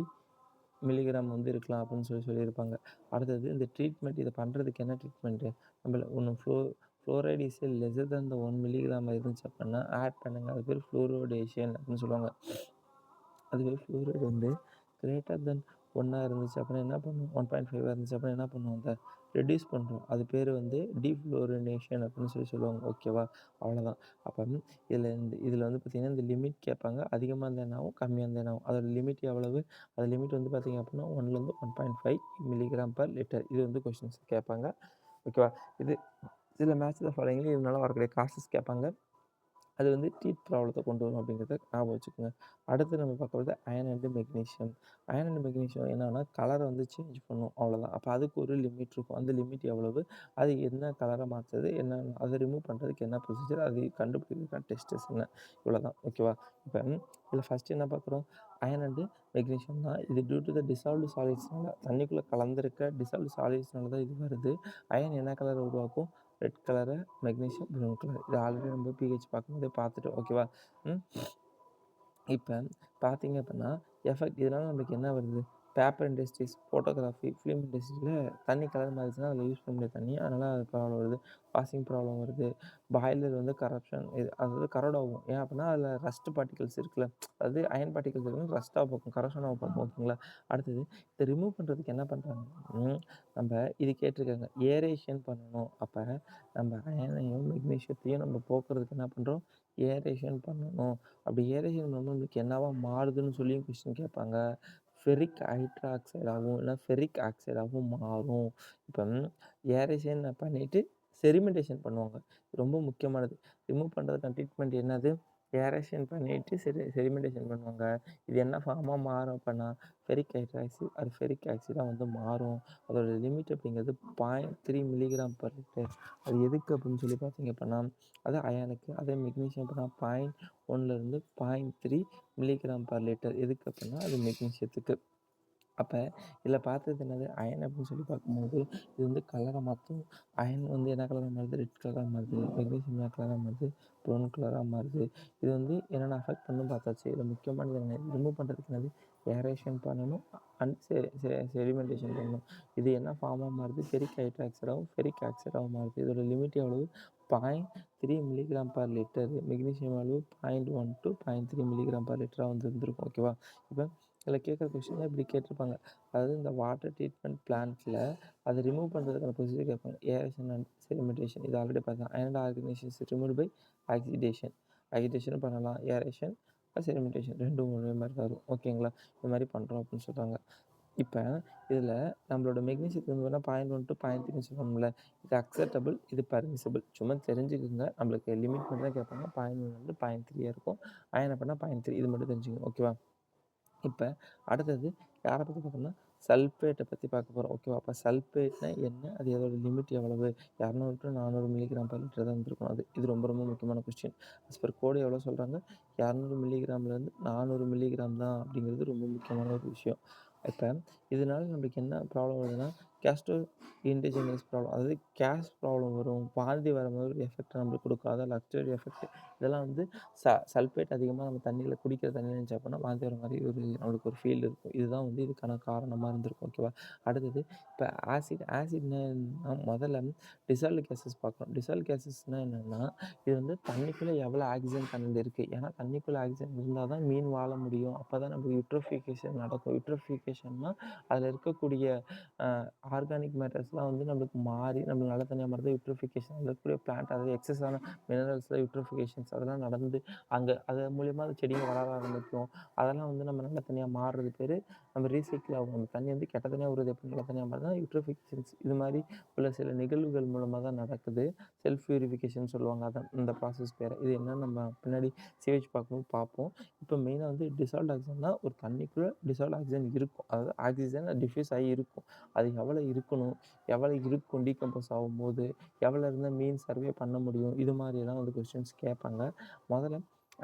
மில்லிகிராம் வந்து இருக்கலாம் அப்படின்னு சொல்லியிருப்பாங்க. அடுத்தது இந்த ட்ரீட்மெண்ட் இதை பண்ணுறதுக்கு என்ன ட்ரீட்மெண்ட்டு ஒன்று fluoride is lesser then the 1 milligram இருந்துச்சு அப்படின்னா ஆட் பண்ணுங்கள். அது பேர் ஃப்ளூரோடேஷன் அப்படின்னு சொல்லுவாங்க. அதுவே ஃப்ளூரைடு வந்து கிரேட்டர் தென் 1 இருந்துச்சு அப்படின்னா என்ன பண்ணுவோம் 1.5 இருந்துச்சு அப்படின்னா என்ன பண்ணுவோம் அதை ரெடியூஸ் பண்ணுறோம். அது பேர் வந்து டீஃப்ளோரினேஷன் அப்படின்னு சொல்லுவாங்க. ஓகேவா? அவ்வளோதான். அப்போ இதில் வந்து பார்த்திங்கன்னா இந்த லிமிட் கேட்பாங்க. அதிகமாக இருந்தால் என்ன ஆகும், கம்மியாக இருந்தால் என்ன ஆகும். அதோட லிமிட் எவ்வளவு, அது லிமிட் வந்து பார்த்திங்க அப்படின்னா 1லேருந்து 1.5 மில்லிகிராம்/லிட்டர். இது வந்து கொஸ்டின்ஸ் கேட்பாங்க. ஓகேவா? இது இதில் மேட்ச் த ஃபாலோயிங்கில் இதனால வரக்கூடிய காசஸ் கேட்பாங்க. அது வந்து டீத் ப்ராப்ளத்தை கொண்டு வரும் அப்படிங்கிறத ஞாபகம் வச்சுக்கோங்க. அடுத்து நம்ம பார்க்குறது iron and magnesium. Iron and magnesium என்னன்னா கலரை வந்து சேஞ்ச் பண்ணும் அவ்வளோதான். அப்போ அதுக்கு ஒரு லிமிட் இருக்கும். அந்த லிமிட் எவ்வளவு, அது என்ன கலரை மாற்றுறது, என்ன அதை ரிமூவ் பண்ணுறதுக்கு என்ன ப்ரொசீஜர், அது கண்டுபிடிக்கிறதுக்கான டெஸ்டஸ் என்ன, இவ்வளோதான். ஓகேவா? இப்போ இதில் ஃபஸ்ட்டு என்ன பார்க்குறோம், அயர்ன் அண்டு மெக்னீஷியம் தான். இது டியூ டு த டிசால்வ்டு சாலிட்ஸ்னால தண்ணிக்குள்ளே கலந்துருக்க டிசால்வ்டு சாலிட்ஸ்னால தான் இது வருது. அயர்ன் என்ன கலரை உருவாக்கும், red colour, magnesium brown colour. இது ஆல்ரெடி நம்ம பிஹெச் பார்க்கும்போதே பார்த்துட்டோம். ஓகேவா? இப்போ பார்த்தீங்க அப்படின்னா எஃபெக்ட் இதனால் நமக்கு என்ன வருது, பேப்பர் இண்டஸ்ட்ரீஸ், ஃபோட்டோகிராஃபி, ஃபிலிம் இண்டஸ்ட்ரியில் தண்ணி கலர் மாறிச்சுன்னா அதில் யூஸ் பண்ண முடியாது தண்ணி. அதனால் அது ப்ராப்ளம் வருது. வாஷிங் ப்ராப்ளம் வருது. பாய்லர் வந்து கரப்ஷன் அதாவது கரோட் ஆகும். ஏன் அப்படின்னா அதில் ரஸ்ட் பார்ட்டிகல்ஸ் இருக்குல்ல, அதாவது அயன் பார்ட்டிகல்ஸ் இருக்குன்னு ரஸ்ட்டாக பார்க்கும், கரப்ஷனாக பார்க்கும். ஓகேங்களா? அடுத்தது இதை ரிமூவ் பண்ணுறதுக்கு என்ன பண்ணுறாங்க, நம்ம இது கேட்டிருக்காங்க ஏரேஷன் பண்ணணும். அப்போ நம்ம அயனையும் மெக்னீஷியத்தையும் நம்ம போக்குறதுக்கு என்ன பண்ணுறோம், ஏரேஷன் பண்ணணும். அப்படி ஏரேஷன் பண்ணும்போது நம்மளுக்கு என்னவா மாறுதுன்னு சொல்லியும் கொஸ்டின் கேட்பாங்க. ஃபெரிக் ஹைட்ராக்சைடாகவும் இல்லை ஃபெரிக் ஆக்சைடாகவும் மாறும். இப்போ ஏரேஷன் பண்ணிவிட்டு செரிமெண்டேஷன் பண்ணுவாங்க. ரொம்ப முக்கியமானது. ரிமூவ் பண்ணுறதுக்கான ட்ரீட்மெண்ட் என்னது, ஏரேஷன் பண்ணிவிட்டு செரிமெண்டேஷன் பண்ணுவாங்க. இது என்ன ஃபார்மாக மாறும் அப்படின்னா ஃபெரிக் ஹைட்ராக்சைடு அது ஃபெரிக் ஆக்சைடாக வந்து மாறும். அதோட லிமிட் அப்படிங்கிறது 0.3 மில்லிகிராம்/லிட்டர். அது எதுக்கு அப்படின்னு சொல்லி பார்த்தீங்க அப்படின்னா அது அயானுக்கு. அதே மெக்னீஷியம் அப்படின்னா 0.1லேருந்து 0.3 மில்லிகிராம்/லிட்டர். எதுக்கு அப்படின்னா அது மெக்னீஷியத்துக்கு. அப்ப இதில பார்த்தது என்னது? அயன் அப்படின்னு சொல்லி பார்க்கும்போது, இது வந்து கலர மாத்தும். அயன் வந்து என்ன கலரா மாறுது? ரெட் கலரா மாறுது. மெக்னீசியம் என்ன கலரா மாறுது? ப்ரவுன் கலரா மாறுது. இது வந்து என்னென்ன அஃபெக்ட் பண்ணும்னு பார்த்தாச்சு. இதில முக்கியமானது என்ன? ரிமூவ் பண்ணுறதுக்கு என்னது? ஏரேஷன் பண்ணணும். அண்ட் செடிமெண்டேஷன் பண்ணணும். இது என்ன ஃபார்மா மாறுது? ஃபெரிக் ஹைட்ராக்சைடாவும், ஃபெரிக் ஆக்சைடாவும் மாறுது. இதோட லிமிட் எவ்வளவு? 0.3 மில்லிகிராம் பெர் லிட்டர். மெக்னீசியம் அளவு 0.1 டூ 0.3 மில்லிகிராம் பெர் லிட்டரா வந்து இருந்திருக்கும். ஓகேவா? இப்ப இதில கேட்குற கொஸ்டின்ல இப்படி கேட்டிருப்பாங்க. அதாவது இந்த வாட்டர் ட்ரீட்மெண்ட் பிளான்ட்ல அதை ரிமூவ் பண்ணுறதுக்கான ப்ரொசீஜர் கேட்பாங்க. ஏரேஷன் அண்ட் செடிமெண்டேஷன் இது ஆல்ரெடி பார்த்தோம். Iron organisation removed by oxidation. ஆக்சிடேஷனும் பண்ணலாம். ஏரேஷன், செடிமெண்டேஷன் 2ம் ஒரே மாதிரி தான் வரும். ஓகேங்களா? இந்த மாதிரி பண்ணுறோம் அப்படின்னு சொல்கிறாங்க. இப்போ இதில் நம்மளோட மெக்னீசியத்துக்கு வந்து வேணால் 0.1 டு 0.3ன்னு சொல்லணும்ல. இது அக்செப்டபிள், இது பர்மிசிபிள். சும்மா தெரிஞ்சுக்கோங்க. நம்மளுக்கு லிமிட் மட்டும் தான் கேட்பாங்க. 0.1 வந்து 0.3 இருக்கும். அயன் அப்படின்னா 0.3 இது மட்டும் தெரிஞ்சுக்கோங்க. ஓகேவா? இப்போ அடுத்தது யாரை பற்றி பார்க்கணும்னா சல்ஃபேட்டை பற்றி பார்க்க போகிறோம். ஓகேவா? அப்போ சல்ஃபேட்னா என்ன? அது அதோட லிமிட் எவ்வளவு? 200 டு 400 மில்லிகிராம் பெர் லிட்டர் தான் இருந்திருக்கும். இது ரொம்ப ரொம்ப முக்கியமான கொஸ்டின். அஸ் பர் கோடு எவ்வளோ சொல்கிறாங்க? 200 மில்லிகிராம்லேருந்து 400 மில்லிகிராம் தான் அப்படிங்கிறது ரொம்ப முக்கியமான ஒரு விஷயம். இப்போ இதனால நம்மளுக்கு என்ன ப்ராப்ளம் வருதுன்னா கேஸ்ட்ரோ இன்டிஜினஸ் ப்ராப்ளம், அதாவது கேஸ் ப்ராப்ளம் வரும். வாந்தி வர மாதிரி ஒரு எஃபெக்ட் நம்மளுக்கு கொடுக்கும். அதான் லக்ஸரி எஃபெக்ட். இதெல்லாம் வந்து சல்ஃபேட் அதிகமாக நம்ம தண்ணியில் குடிக்கிற தண்ணியில் இருந்துச்சு அப்படின்னா வாந்தி வர மாதிரி நம்மளுக்கு ஒரு ஃபீல் இருக்கும். இதுதான் வந்து இதுக்கான காரணமாக இருந்திருக்கும். ஓகேவா? அடுத்தது இப்போ ஆசிட்னா முதல்ல டிசால்வ்டு கேஸஸ் பார்க்குறோம். டிசால்வ் கேஸஸ்னால் என்னென்னா இது வந்து தண்ணிக்குள்ளே எவ்வளோ ஆக்சிஜன் கண்டென்ட் இருக்குது. ஏன்னா தண்ணிக்குள்ளே ஆக்சிஜன் இருந்தால் தான் மீன் வாழ முடியும். அப்போ தான் நமக்கு யூட்ரோஃபிகேஷன் நடக்கும். யூட்ரோஃபிகேஷன்னா அதில் இருக்கக்கூடிய ஆர்கானிக் மேட்டர்ஸ்லாம் வந்து நம்மளுக்கு மாறி நம்ம நல்ல தண்ணியாக மாறுது. யூட்ரோஃபிகேஷன் அதில் இருக்கக்கூடிய பிளான்ட், அதாவது எக்ஸஸான மினரல்ஸில் யூட்ரோஃபிகேஷன்ஸ் அதெல்லாம் நடந்து அங்கே அது மூலியமாக அந்த செடிங்க வளர ஆரம்பிக்கும். அதெல்லாம் வந்து நம்ம நல்ல தண்ணியாக மாறுறது பேர் நம்ம ரீசைக்கிள் ஆகும். நம்ம தண்ணி வந்து கெட்ட தண்ணியாக வருது எப்படி நல்ல தண்ணியாக மாறுதுன்னா யூட்ரோஃபிகேஷன்ஸ் இது மாதிரி உள்ள சில நிகழ்வுகள் மூலமாக தான் நடக்குது. செல்ஃப் பியூரிஃபிகேஷன் சொல்லுவாங்க. அதான் இந்த ப்ராசஸ் பேர். இது என்னன்னு நம்ம பின்னாடி சிவேஜ் பார்க்கும்போது பார்ப்போம். இப்போ மெயினாக வந்து டிசால்வ்டு ஆக்சிஜன்னா ஒரு தண்ணிக்குள்ளே டிசால்வ்டு ஆக்சிஜன் இருக்கும். அதாவது ஆக்சிஜன் டிஃப்யூஸ் ஆகி இருக்கும். அது எவ்வளோ இருக்கணும்? எவ்வளோ இருக்கும் டீகம்போஸ் ஆகும்போது? எவ்வளோ இருந்தால் மீன் சர்வே பண்ண முடியும்? இது மாதிரியெல்லாம் வந்து கொஸ்டின்ஸ் கேட்பாங்க. முதல்ல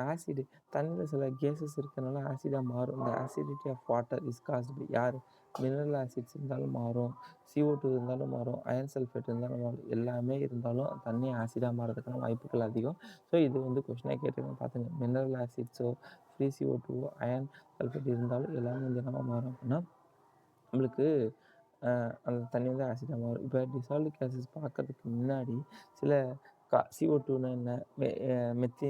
ஆசிடு தண்ணியில் சில கேஸஸ் இருக்கிறனால ஆசிடாக மாறும். இந்த acidity of water is caused by யார்? மினரல் ஆசிட்ஸ் இருந்தாலும் மாறும். CO2 இருந்தாலும் மாறும். அயன் சல்ஃபேட் இருந்தாலும் மாறும். எல்லாமே இருந்தாலும் தண்ணி ஆசிடாக மாறதுக்கான வாய்ப்புகள் அதிகம். ஸோ இது வந்து கொஸ்டினாக கேட்டிருக்காங்க பார்த்துங்க. மினரல் ஆசிட்ஸோ ஃப்ரீ CO2வோ அயன் சல்ஃபேட் இருந்தாலும் எல்லாமே வந்து என்னவா மாறும் அப்படின்னா நம்மளுக்கு அந்த தண்ணி வந்து ஆசிடாக மாறும். இப்போ டிசால்வ்டு கேஸஸ் பார்க்கறதுக்கு முன்னாடி சில CO2ன்னா என்ன? மெ அ மெத்தி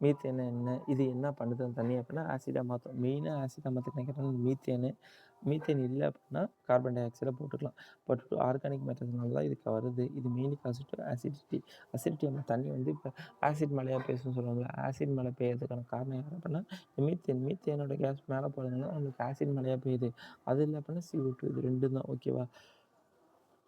மீத்தேன்னா என்ன? இது என்ன பண்ணுது அந்த தண்ணி அப்படின்னா ஆசிடாக மாற்றும். மெயினாக ஆசிடாக மாற்றுறது கேட்டால் மீத்தேனு. மீத்தேன் இல்லை அப்படின்னா கார்பன் டை ஆக்சைடை போட்டுக்கலாம். பட் ஆர்கானிக் மேட்டர்ஸ்னால தான் இதுக்கு வருது. இது mainly cause to acidity. Acidity அந்த தண்ணி வந்து இப்போ ஆசிட் மழையாக பேசுன்னு சொல்லுவாங்கல்ல. ஆசிட் மழை பெய்யறதுக்கான காரணம் யார் அப்படின்னா மீத்தேனோட கேஸ் மேலே போகிறதுனால நம்மளுக்கு ஆசிட் மழையாக பெய்யுது. அது இல்லை அப்படின்னா CO2 இது 2 தான். ஓகேவா?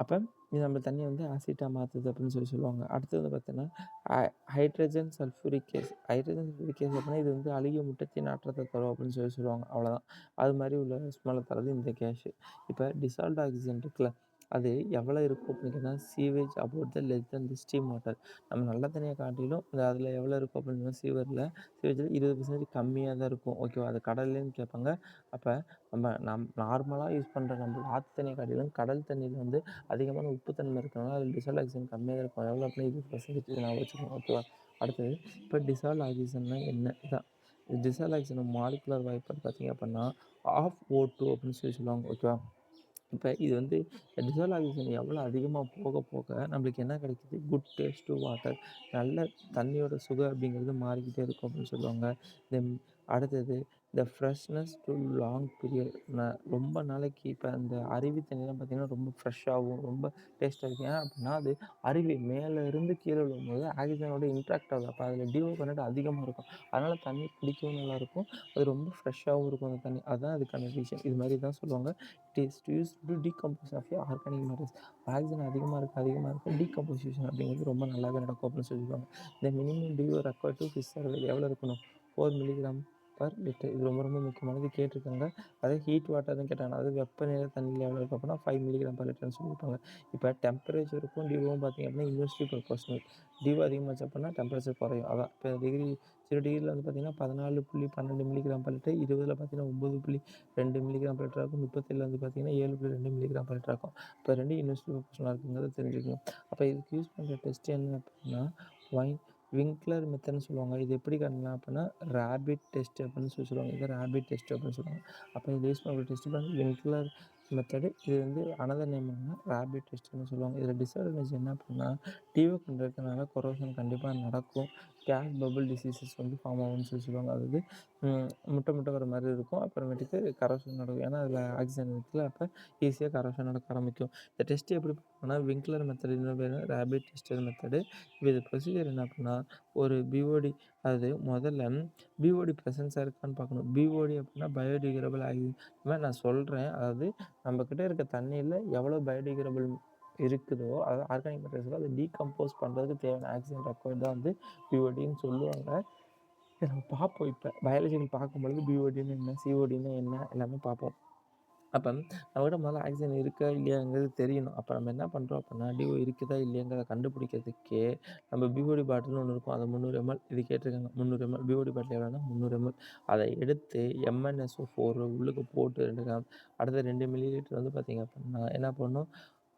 அப்போ இது நம்ம தண்ணியை வந்து ஆசிட்டாக மாற்றுது அப்படின்னு சொல்லுவாங்க. அடுத்தது வந்து பார்த்தீங்கன்னா hydrogen sulphuric gas. Hydrogen sulphuric gas அப்படின்னா இது வந்து அழுகிய முட்டத்தின் நாற்றத்தை தரும் அப்படின்னு சொல்லுவாங்க. அவ்வளோதான். அது மாதிரி உள்ள ஸ்மெல்லை தரது இந்த கேஸு. இப்போ டிசால்வ்டு ஆக்சிஜன் இருக்குல்ல, அது எவ்வளோ இருக்கும் அப்படின்னு கேட்டால் sewage about the less than the steam water. நம்ம நல்ல தண்ணியை காட்டிலும் அதில் எவ்வளோ இருக்கும் அப்படின்னா சீவரில் 20% கம்மியாக தான் இருக்கும். ஓகேவா? அது கடல்லேருந்து கேட்பாங்க. அப்போ நம்ம நார்மலாக யூஸ் பண்ணுற நம்ம ஆற்று தண்ணியை காட்டிலும் கடல் தண்ணியில் வந்து அதிகமான உப்புத்தன்மை இருக்கிறனால அதில் டிசால்வ் ஆக்சிஜன் கம்மியாக தான் இருக்கும். எவ்வளோ அப்படின்னா 20% ஞாபகம் வச்சுக்கோங்க. ஓகேவா? அடுத்தது இப்போ டிசால்வ் ஆக்சிஜன்னா என்ன? இதான் டிசால்வ் ஆக்சிஜன் மாலிகுலர் வாய்ப்பாடு பார்த்தீங்க அப்படின்னா O2 அப்படின்னு சொல்லுவாங்க. ஓகேவா? இப்போ இது வந்து டிசால்வ் ஆக்சிஜன் எவ்வளோ அதிகமாக போக போக நம்மளுக்கு என்ன கிடைக்குது? Good taste to water. நல்ல தண்ணியோட சுவை அப்படிங்கிறது மாறிக்கிட்டே இருக்கும் அப்படின்னு சொல்லுவாங்க. தென் அடுத்தது இந்த ஃப்ரெஷ்னஸ் டு லாங் பீரியட். ரொம்ப நாளைக்கு இப்போ அந்த அருவி தண்ணிலாம் பார்த்திங்கன்னா ரொம்ப ஃப்ரெஷ்ஷாகவும் ரொம்ப டேஸ்ட்டாக இருக்கும். ஏன் அப்படின்னா அது அருவி மேலே இருந்து கீழே விழும்போது ஆக்சிஜனோட இன்ட்ராக்ட் ஆகுது. அப்போ அதில் டிஓ கண்டென்ட் அதிகமாக இருக்கும். அதனால் தண்ணி குடிக்கவும் நல்லாயிருக்கும். அது ரொம்ப ஃப்ரெஷ்ஷாகவும் இருக்கும் அந்த தண்ணி. அதுதான் அதுக்கான ரீசன். இது மாதிரி தான் சொல்லுவாங்க. It is used to decompose of organic matters. Oxygen அதிகமாக இருக்க டீகம்போசிஷன் அப்படிங்கிறது ரொம்ப நல்லாவே நடக்கும் அப்படின்னு சொல்லியிருக்காங்க. இந்த minimum DO required to fish survival எவ்வளோ இருக்கணும்? 4 மில்லிகிராம் பர் லிட்டர். இது ரொம்ப ரொம்ப முக்கியமானது கேட்டிருக்காங்க. அதே ஹீட் வாட்டர்னு கேட்டாங்க. அதாவது வெப்பநிலை தண்ணியில் எவ்வளோ இருக்கும் அப்படின்னா 5 மில்லிகிராம் பர் லிட்டர்னு சொல்லியிருப்பாங்க. இப்போ டெம்பரேச்சருக்கும் டிஓவும் பார்த்திங்க அப்படின்னா இன்வெர்ஸ்லி ப்ரொபோர்ஷனல். டிஓ அதிகமாச்சு அப்படின்னா டெம்பரேச்சர் குறையும். அதான் இப்போ டிகிரி 0 டிகிரில வந்து பார்த்தீங்கன்னா 14.12 மில்லிகிராம் பர் லிட்டர், 20ல பார்த்தீங்கன்னா 9.2 மில்லிகிராம் பர் லிட்டர் இருக்கும், 37ல வந்து பார்த்தீங்கன்னா 7.2 மில்லிகிராம் பர் லிட்டர் இருக்கும். இப்போ 2 யூனிவர்சிட்டி ப்ரொபோர்ஷனலா இருக்குங்கிறத தெரிஞ்சுக்கணும். அப்போ இதுக்கு யூஸ் பண்ணுற டெஸ்ட் என்ன அப்படின்னா, வைன் விங்க்லர் மெத்தட்னு சொல்லுவாங்க. இது எப்படி கண்டுபிடிக்கலாம் அப்படின்னா, ராபிட் டெஸ்ட் அப்படின்னு சொல்லுவாங்க. இது ராபிட் டெஸ்ட் அப்படின்னு சொல்லுவாங்க. அப்போ இது யூஸ் பண்ணுற டெஸ்ட் பாருங்க விங்க்லர் மெத்தடு. இது வந்து அனதர் நேம் என்னன்னா ராபிட் டெஸ்ட்னு சொல்லுவாங்க. இதில் டிஸ்அட்வான்டேஜ் என்ன அப்படின்னா, டிஓ கண்டிருக்கனால கொரோஷன் கண்டிப்பாக நடக்கும். கேஸ் பபிள் டிசீசஸ் வந்து ஃபார்ம் ஆகும்னு சொல்லுவாங்க. அதாவது முட்டை முட்டை வர மாதிரி இருக்கும். அப்புறமேட்டுக்கு கரோஷன் நடக்கும். ஏன்னா அதில் ஆக்சிஜன் இருக்குல்ல, அப்போ ஈஸியாக கரோஷன் நடக்க ஆரம்பிக்கும். இந்த டெஸ்ட் எப்படி பண்ணுவாங்கன்னா, விங்க்லர் மெத்தட், இன்னொரு பேர் ராபிட் டெஸ்டர் மெத்தடு. இப்போ இது ப்ரொசீஜர் என்ன அப்படின்னா, ஒரு பிஓடி, அதாவது முதல்ல பிஓடி ப்ரெசன்ஸாக இருக்கான்னு பார்க்கணும். பிஓடி அப்படின்னா பயோடிகிரேடபிள் ஆக்சிஜன். நான் சொல்கிறேன், அதாவது நம்மக்கிட்ட இருக்க தண்ணியில் எவ்வளோ பயோடிகிரேடபிள் இருக்குதோ, அதாவது ஆர்கானிக் மெட்டீரியல்ஸோ அதை டீகம்போஸ் பண்ணுறதுக்கு தேவையான ஆக்சிஜன் ரெக்வயர்ட் தான் வந்து பிஓடின்னு சொல்லுவாங்க. இதை நம்ம பார்ப்போம். இப்போ பயாலஜிக்கல் பார்க்கும்பொழுது பிஓடின்னு என்ன, சிஓடின்னு என்ன எல்லாமே பார்ப்போம். அப்போ நம்மகிட்ட முதல்ல ஆக்சிஜன் இருக்கா இல்லையாங்கிறது தெரியணும். அப்போ நம்ம என்ன பண்ணுறோம் அப்படின்னா, டிஓ இருக்குதா இல்லையாங்கிறத கண்டுபிடிக்கிறதுக்கே நம்ம பிஓடி பாட்டில்னு ஒன்று இருக்கும். அதை 300 ml இது கேட்டிருக்காங்க. 300 ml பிஓடி பாட்டில் எவ்வளோன்னா 300 ml. அதை எடுத்து MnSO4 உள்ளுக்கு போட்டு 2 கிராம், அடுத்த 2 மில்லிலிட்டர் வந்து பார்த்தீங்க அப்படின்னா என்ன பண்ணணும்,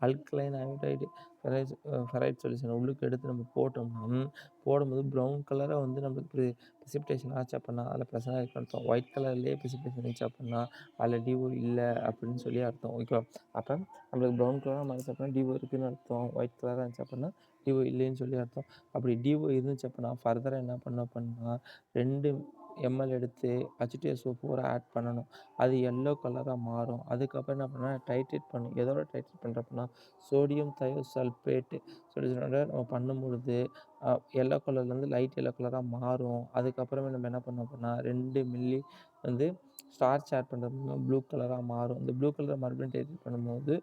அல்கலைன் அயோடைடு ஃபெரைட் சொல்யூஷன் உள்ளுக்கு எடுத்து நம்ம போட்டோம்னா, போடும்போது ப்ரௌன் கலராக வந்து நம்மளுக்கு ப்ரிசிபிடேஷன் ஆச்சு அப்படின்னா அதில் பிரச்சனை இருக்குன்னு அர்த்தம். ஒயிட் கலர்லேயே ப்ரிசிபிடேஷன் இருந்துச்சு அப்படின்னா அதில் டிஓ இல்லை அப்படின்னு சொல்லி அர்த்தம். ஓகேவா? அப்போ நம்மளுக்கு ப்ரௌன் கலராக மாறிச்சு அப்படின்னா டிஓ இருக்குதுன்னு அர்த்தம். ஒயிட் கலராக இருந்துச்சு அப்படின்னா டிஓ இல்லைன்னு சொல்லி அர்த்தம். அப்படி டிஓ இருந்துச்சு அப்படின்னா ஃபர்தராக என்ன பண்ணணும் அப்படின்னா 2 ml எடுத்து H2SO4 ஆட் பண்ணணும். அது எல்லோ கலராக மாறும். அதுக்கப்புறம் என்ன பண்ணணும், டைட்ரேட் பண்ணணும். எதோட டைட்ரேட் பண்ணுறோம் அப்படின்னா சோடியம் தயோசல்பேட்டு சொல்யூஷனோட நம்ம பண்ணும்பொழுது எல்லோ கலர்லேருந்து லைட் எல்லோ கலராக மாறும். அதுக்கப்புறமே நம்ம என்ன பண்ணோம் அப்படின்னா 2 மில்லி வந்து ஸ்டார்ச் ஆட் பண்ணுறது மூலமாக ப்ளூ கலராக மாறும். இந்த ப்ளூ கலரை மறுபடியும் டைட்ரேட் பண்ணும்போது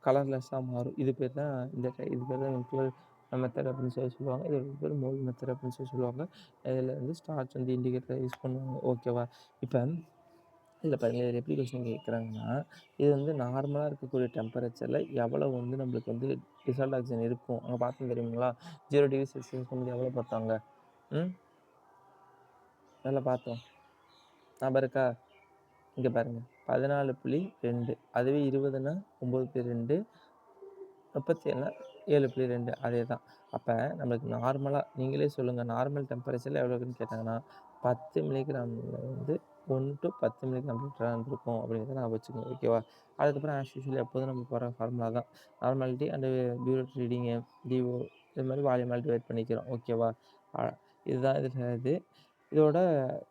கலர்லெஸ்ஸாக மாறும். இது பேர் தான் இது பேர் தான் நியூக்ளியர் மெத்தட் அப்படின்னு சொல்லி சொல்லுவாங்க. இதோட பேர் மோல் மெத்தட் அப்படின்னு சொல்லி சொல்லுவாங்க. இதில் வந்து ஸ்டார்ச் வந்து இண்டிகேட்டரை யூஸ் பண்ணுவாங்க. ஓகேவா? இப்போ இதில் பாருங்கள், இதில் எப்படி கொஸ்டின் கேட்குறாங்கன்னா, இது வந்து நார்மலாக இருக்கக்கூடிய டெம்பரேச்சரில் எவ்வளோ வந்து நம்மளுக்கு வந்து டிசால்ட் ஆக்சிஜன் இருக்கும் அங்கே பார்த்தோம் தெரியுங்களா? 0 டிகிரி செல்சியஸ் வந்து எவ்வளோ பார்த்தாங்க? நல்லா பார்த்தோம். ஞாபகம் இருக்கா? இங்கே பாருங்கள் 14.2, அதுவே 20னா 9.2, 37னா 7.2 அதே தான். அப்போ நம்மளுக்கு நார்மலாக நீங்களே சொல்லுங்கள், நார்மல் டெம்பரேச்சரில் எவ்வளோ இருக்குன்னு கேட்டாங்கன்னா 10 மில்லிகிராமில் வந்து 1 to 10 மில்லிகிராம் லிட்டராக இருந்திருக்கும் அப்படிங்கிறத நான் வச்சுக்கோங்க. ஓகேவா? அதுக்கப்புறம் ஆஸ் யூஷுவல் எப்போதும் நம்ம போகிற ஃபார்முலா தான். Normality and burette reading DO இது மாதிரி வால்யூமால் டிவைட் பண்ணிக்கிறோம். ஓகேவா? இதுதான் இதில் இது. இதோட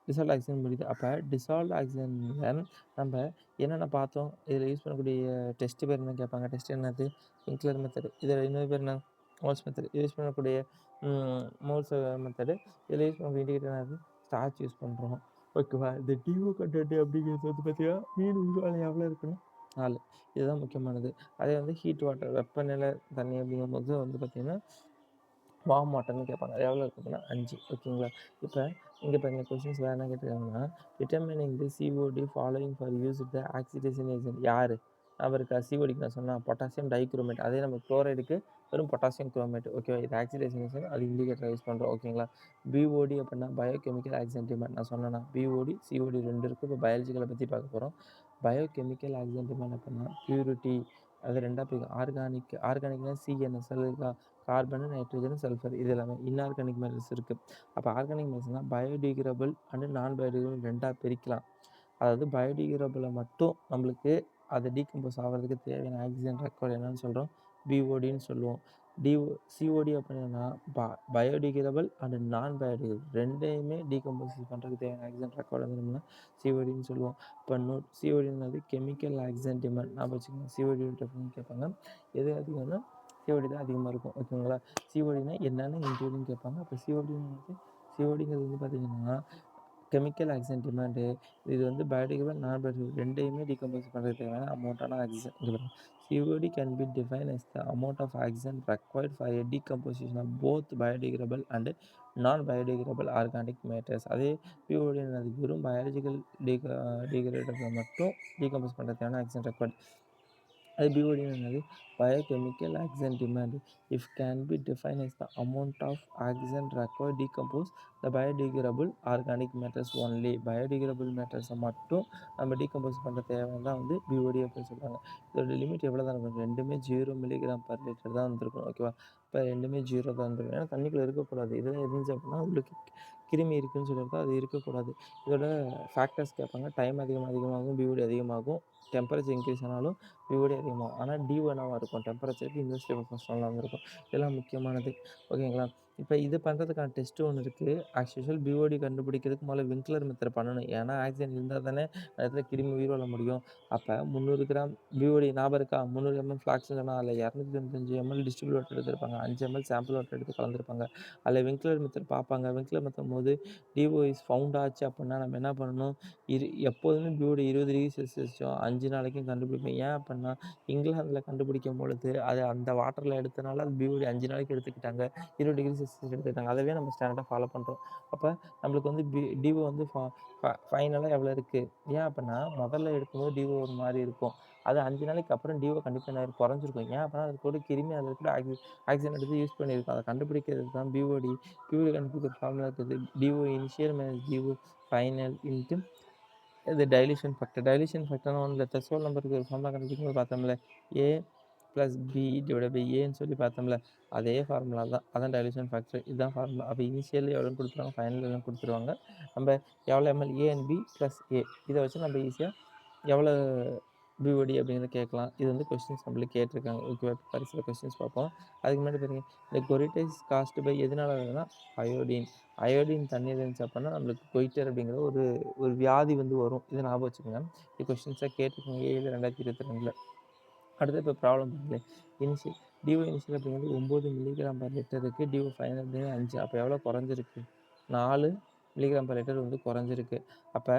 டிசால்ட் ஆக்சிஜன் முடியுது. அப்போ டிசால்ட் ஆக்சிஜனில் நம்ம என்னென்ன பார்த்தோம், இதில் யூஸ் பண்ணக்கூடிய டெஸ்ட் பேர் என்ன கேட்பாங்க. டெஸ்ட் என்னது? Winkler method. இதில் இன்னொரு பேர் என்ன? Moles method. யூஸ் பண்ணக்கூடிய மோல்ஸ் மெத்தடு. இதில் யூஸ் பண்ணக்கூடிய இண்டிகேட்டர் என்னது? ஸ்டார்ச் யூஸ் பண்ணுறோம். ஓகேவா? இந்த டிஓ கண்டென்ட் அப்படிங்கிறது வந்து பார்த்தீங்கன்னா மீன் உருவாலை எவ்வளோ இருக்குன்னா 4. இதுதான் முக்கியமானது. அதே வந்து ஹீட் வாட்டர் வெப்பநிலை தண்ணி அப்படிங்கும்போது வந்து பார்த்திங்கன்னா வார்ம் வாட்டர்னு கேட்பாங்க. அது எவ்வளோ இருக்கு அப்படின்னா 5. ஓகேங்களா? இப்போ இங்கே பாருங்க கொஸ்டின்ஸ் வேறு என்ன கேட்டிருக்காங்கன்னா, determining the COD following for use the oxidation agent யார்? ஞாபகம் இருக்கா? சிஓடிக்கு நான் சொன்னேன் பொட்டாசியம் டைக்ரோமேட். அதே நம்ம குளோரைடுக்கு வெறும் பொட்டாசியம் குரோமேட். ஓகேவா? இது ஆக்சிடேஷன் ஏஜென்ட், அது இண்டிகேட்டர் யூஸ் பண்ணுறோம். ஓகேங்களா? பிஓடி அப்படின்னா பயோகெமிக்கல் ஆக்சிடென்ட் நான் சொன்னேன்னா பிஓடி சிஓடி 2 இருக்குது. இப்போ பயாலஜிக்கலை பற்றி பார்க்க போகிறோம். பயோகெமிக்கல் ஆக்சிடென்ட் அப்படின்னா பியூரிட்டி, அது 2ஆக பிரிக்கும். ஆர்கானிக்னா சிஎன்எஸ்எல் இருக்கா, கார்பன், நைட்ரஜன், சல்ஃபர் இது எல்லாமே. இன்ஆர்கானிக் மெட்டல்ஸ் இருக்குது. அப்போ ஆர்கானிக் மெட்டல்ஸ்னால் பயோடிகிரேடபிள் அண்டு நான் பயோடிகிரேடபிள் 2ஆக பிரிக்கலாம். அதாவது பயோடிகிரேடபிளை மட்டும் நம்மளுக்கு அதை டீகம்போஸ் ஆகிறதுக்கு தேவையான ஆக்சிஜன் ரெக்கார்டு என்னன்னு சொல்கிறோம், பிஓடின்னு சொல்லுவோம். சிஓடி அப்படின்னா பயோடிகிரேடபிள் அண்டு நான் பயோடிகிரேடபிள் ரெண்டையுமே டீகம்போஸ் பண்ணுறதுக்கு தேவையான ஆக்சிஜன் ரெக்கார்டு வந்து நம்ம சிஓடின்னு சொல்லுவோம். இப்போ சிஓடின்றது கெமிக்கல் ஆக்சிஜன் டிமாண்ட். நான் வச்சுக்கோங்க, சிஓடி டெஃபினேஷன் கேட்பாங்க. எது அதிகம்னா சிஓடி தான் அதிகமாக இருக்கும். ஓகேங்களா? சிஓடினா என்னென்னு இன்க்ளூடிங் கேட்பாங்க. அப்போ சிஓடிங்கிறது வந்து பார்த்திங்கன்னா கெமிக்கல் ஆக்சிஜன் டிமாண்டு. இது வந்து பயோடிகிரேடபிள், நான் பயோடிகிரேடபிள் ரெண்டையுமே டீகம்போஸ் பண்ணுறதுக்கு தேவையான அமௌண்ட்டான ஆக்சிஜன். இங்கே பாருங்க, COD can be define as the amount of oxygen required for a decomposition of both biodegradable and non-biodegradable organic matters. அதே பிஓடி வெறும் பயாலஜிக்கல் டீகிரேடபிள் மட்டும் டீகம்போஸ் பண்ணுறதுக்கான ஆக்சிஜன் ரெக்கார்டு. அது பிஓடின்னு என்னது? Biochemical oxygen demand. If can be define as the amount of oxygen required decompose the biodegradable organic matters only. Biodegradable மேட்டர்ஸை மட்டும் நம்ம decompose பண்ணுற தேவை தான் வந்து பிஓடி அப்படின்னு சொல்கிறாங்க. இதோட லிமிட் எவ்வளோ தான் இருக்கும்? ரெண்டுமே 0 மில்லிகிராம் பர் லிட்டர் தான் வந்துருக்கும். ஓகேவா? இப்போ ரெண்டுமே 0 தான் வந்துருக்கும். ஏன்னா தண்ணிக்குள்ளே இருக்கக்கூடாது. இதெல்லாம் இருந்துச்சு அப்படின்னா உங்களுக்கு கிருமி இருக்குன்னு சொல்லியிருக்கோம், அது இருக்கக்கூடாது. இதோட ஃபேக்டர்ஸ் கேட்பாங்க. டைம் அதிகமாகும், பிஓடி அதிகமாகும். டெம்பரேச்சர் இன்க்ரீஸ் ஆனாலும் பிஓடி அதிகமாகும். ஆனால் டிஓ என்னவா இருக்கும்? டெம்பரேச்சருக்கு இன்வெர்ஸ்லி ப்ரொபோர்ஷனலா வந்திருக்கும். இதெல்லாம் முக்கியமானது. ஓகேங்களா? இப்போ இது பண்ணுறதுக்கான டெஸ்ட்டு ஒன்று இருக்குது. ஆஸ் யூசுவல் பிஓடி கண்டுபிடிக்கிறதுக்கு முதல்ல விங்க்லர் மெத்தட் பண்ணணும். ஏன்னா ஆக்சிஜன் இருந்தால் தானே அந்த இடத்துல கிருமி உயிர் வாழ முடியும். அப்போ 300 கிராம் பிஓடி ஞாபகம் இருக்கா? 300 எம்எல் ஃப்ளாக்ஸ்ன்னு சொன்னால் அதில் 295 எம்எல் டிஸ்ட்ரிபியூட் வாட்டர் எடுத்திருப்பாங்க. 5 எம்எல் சாம்பிள் வாட்டர் எடுத்து கலந்துருப்பாங்க. அதில் விங்க்லர் மெத்தட் பார்ப்பாங்க. விங்க்லர் மெத்தட் போது டிஓ இஸ் ஃபவுண்ட் ஆச்சு அப்படின்னா நம்ம என்ன பண்ணணும்? எப்போதுமே பிஓடி 20°C 5 நாளைக்கும் கண்டுபிடிப்போம். ஏன் அப்படின்னா இங்கிலாந்தில் கண்டுபிடிக்கும் பொழுது அது அந்த வாட்டரில் எடுத்தனால அது பிஓடி 5 நாளைக்கு எடுத்துக்கிட்டாங்க. 20°C எடுத்துக்கிட்டாங்க. அதவே நம்ம ஸ்டாண்டர்டாக ஃபாலோ பண்ணுறோம். அப்போ நம்மளுக்கு வந்து டிஓ வந்து ஃபைனலாக எவ்வளோ இருக்குது? ஏன் அப்படின்னா முதல்ல எடுக்கும்போது டிஓ ஒரு மாதிரி இருக்கும். அது 5 நாளைக்கு அப்புறம் டிஓ கண்டிப்பாக என்ன குறைஞ்சிருக்கும். ஏன் அப்படின்னா அது கூட கிருமி அதில் கூட ஆக்சிஜன் எடுத்து யூஸ் பண்ணியிருக்கும். அதை கண்டுபிடிக்கிறதுக்கு தான் பிஓடி கண்டுபிடிக்கிற ஃபார்முலா இருக்குது. DO initial minus DO final into இது டைல்யூஷன் ஃபேக்டர். டைல்யூஷன் ஃபேக்டர்னா ஒன்றும் இல்லை. த்ரெஷோல்ட் நம்பருக்கு ஒரு ஃபார்முலா கண்டுபிடிக்கும்போது பார்த்தோம்ல, A plus B divided by ஏன்னு சொல்லி பார்த்தோம்ல, அதே ஃபார்முலா தான். அதான் டைல்யூஷன் ஃபேக்டர். இதுதான் ஃபார்முலா. அப்போ இனிஷியல் எவ்வளோன்னு கொடுத்துருவாங்க, ஃபைனல் எவ்வளோன்னு கொடுத்துருவாங்க. நம்ம எவ்வளோ ml A and B plus A இதை வச்சு நம்ம ஈஸியாக எவ்வளோ பிஓடி அப்படிங்கிறத கேட்கலாம். இது வந்து கொஸ்டின்ஸ் நம்மளுக்கு கேட்டிருக்காங்க. ஓகேவா? பரிசில் கொஸ்டின்ஸ் பார்ப்போம். அதுக்கு முன்னாடி பாருங்க, இந்த கொரிட்டைஸ் காஸ்ட் பை எதனால வருதுன்னா அயோடின். அயோடின் தண்ணீர் இருந்துச்சு அப்படின்னா நம்மளுக்கு கொய்ட்டர் அப்படிங்கிற ஒரு வியாதி வந்து வரும். இதை ஞாபகம் வச்சுக்கோங்க. இது கொஸ்டின்ஸாக கேட்டிருக்காங்க 7/2022. அடுத்து இப்போ ப்ராப்ளம் பாருங்களேன். இனிஷியல் டிஓ இனிஷியல் அப்படிங்கிறது 9 மில்லிகிராம் பர் லிட்டர் இருக்குது. டிஓ ஃபைனல் அப்படிங்கிறது 5. அப்போ எவ்வளோ குறைஞ்சிருக்கு? 4 மில்லிகிராம் பர் லிட்டர் வந்து குறைஞ்சிருக்கு. அப்போ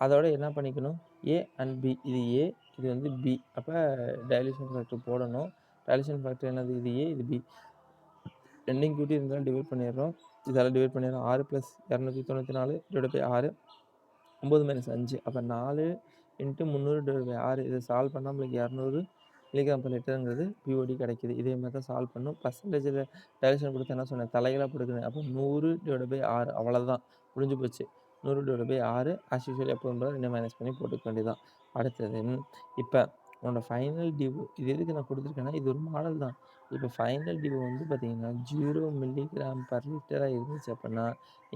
அதோட என்ன பண்ணிக்கணும்? A and B. இது ஏ, இது வந்து பி. அப்போ டைல்யூஷன் ஃபேக்டர் போடணும். டைல்யூஷன் ஃபேக்டர் என்னது? இது ஏ, இது பி. ரெண்டையும் கூட்டி இருந்தாலும் டிவைட் பண்ணிடுறோம். இதால் டிவைட் பண்ணிடுறோம். 6 + 294 டிவைட் பை 6 9 - 5. அப்போ 4 × 300/6 இதை சால்வ் பண்ணால் நம்மளுக்கு 200 மில்லிகிராம் பர் லிட்டருங்கிறது பிஓடி கிடைக்குது. இதே மாதிரி தான் சால்வ் பண்ணும். பர்சன்டேஜில் டைல்யூஷன் கொடுத்து என்ன சொன்னேன்? தலைகளாக கொடுக்கணும். அப்போ 100/6 அவ்வளோதான், முடிஞ்சு போச்சு. 100/6 ஆஸ் யூசுவல் எப்போதும் போல 2 மைனஸ் பண்ணி போட்டுக்க வேண்டியதான். அடுத்தது இப்போ உன்னோட ஃபைனல் டிஓ இது எதுக்கு நான் கொடுத்துருக்கேன்னா இது ஒரு மாடல் தான். இப்போ ஃபைனல் டிஓ வந்து பார்த்தீங்கன்னா 0 மில்லிகிராம் பர் லிட்டராக இருந்துச்சு அப்படின்னா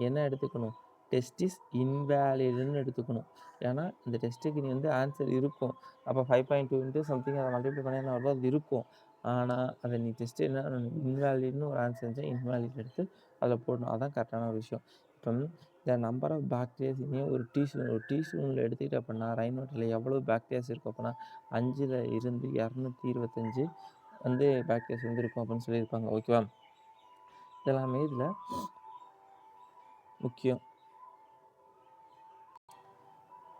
என்ன எடுத்துக்கணும்? டெஸ்ட் இஸ் இன்வேலிடுன்னு எடுத்துக்கணும். ஏன்னா இந்த டெஸ்ட்டுக்கு நீ வந்து ஆன்சர் இருக்கும். அப்போ 5.2 இன்ட்டு சம்திங் அதை மல்டிப்ளை பண்ணி என்ன வருதோ அது இருக்கும். ஆனால் அதை நீ டெஸ்ட்டு என்ன இன்வேலிட்னு ஒரு ஆன்சர் இருந்துச்சு, இன்வேலிட் எடுத்து அதில் போடணும். அதான் கரெக்டான ஒரு விஷயம். இப்போ இந்த நம்பர் ஆஃப் பாக்டீரியாஸ் இனியும் ஒரு டீஸ்பூனில் எடுத்துக்கிட்டு அப்படின்னா ரைன் வாட்டரில் எவ்வளோ பாக்டீரியாஸ் இருக்கும் அப்படின்னா 5ல் இருந்து 225 வந்து பாக்டீரியாஸ் வந்து இருக்கும் அப்படின்னு சொல்லியிருப்பாங்க. ஓகேவா? இதெல்லாமே இதில் முக்கியம்.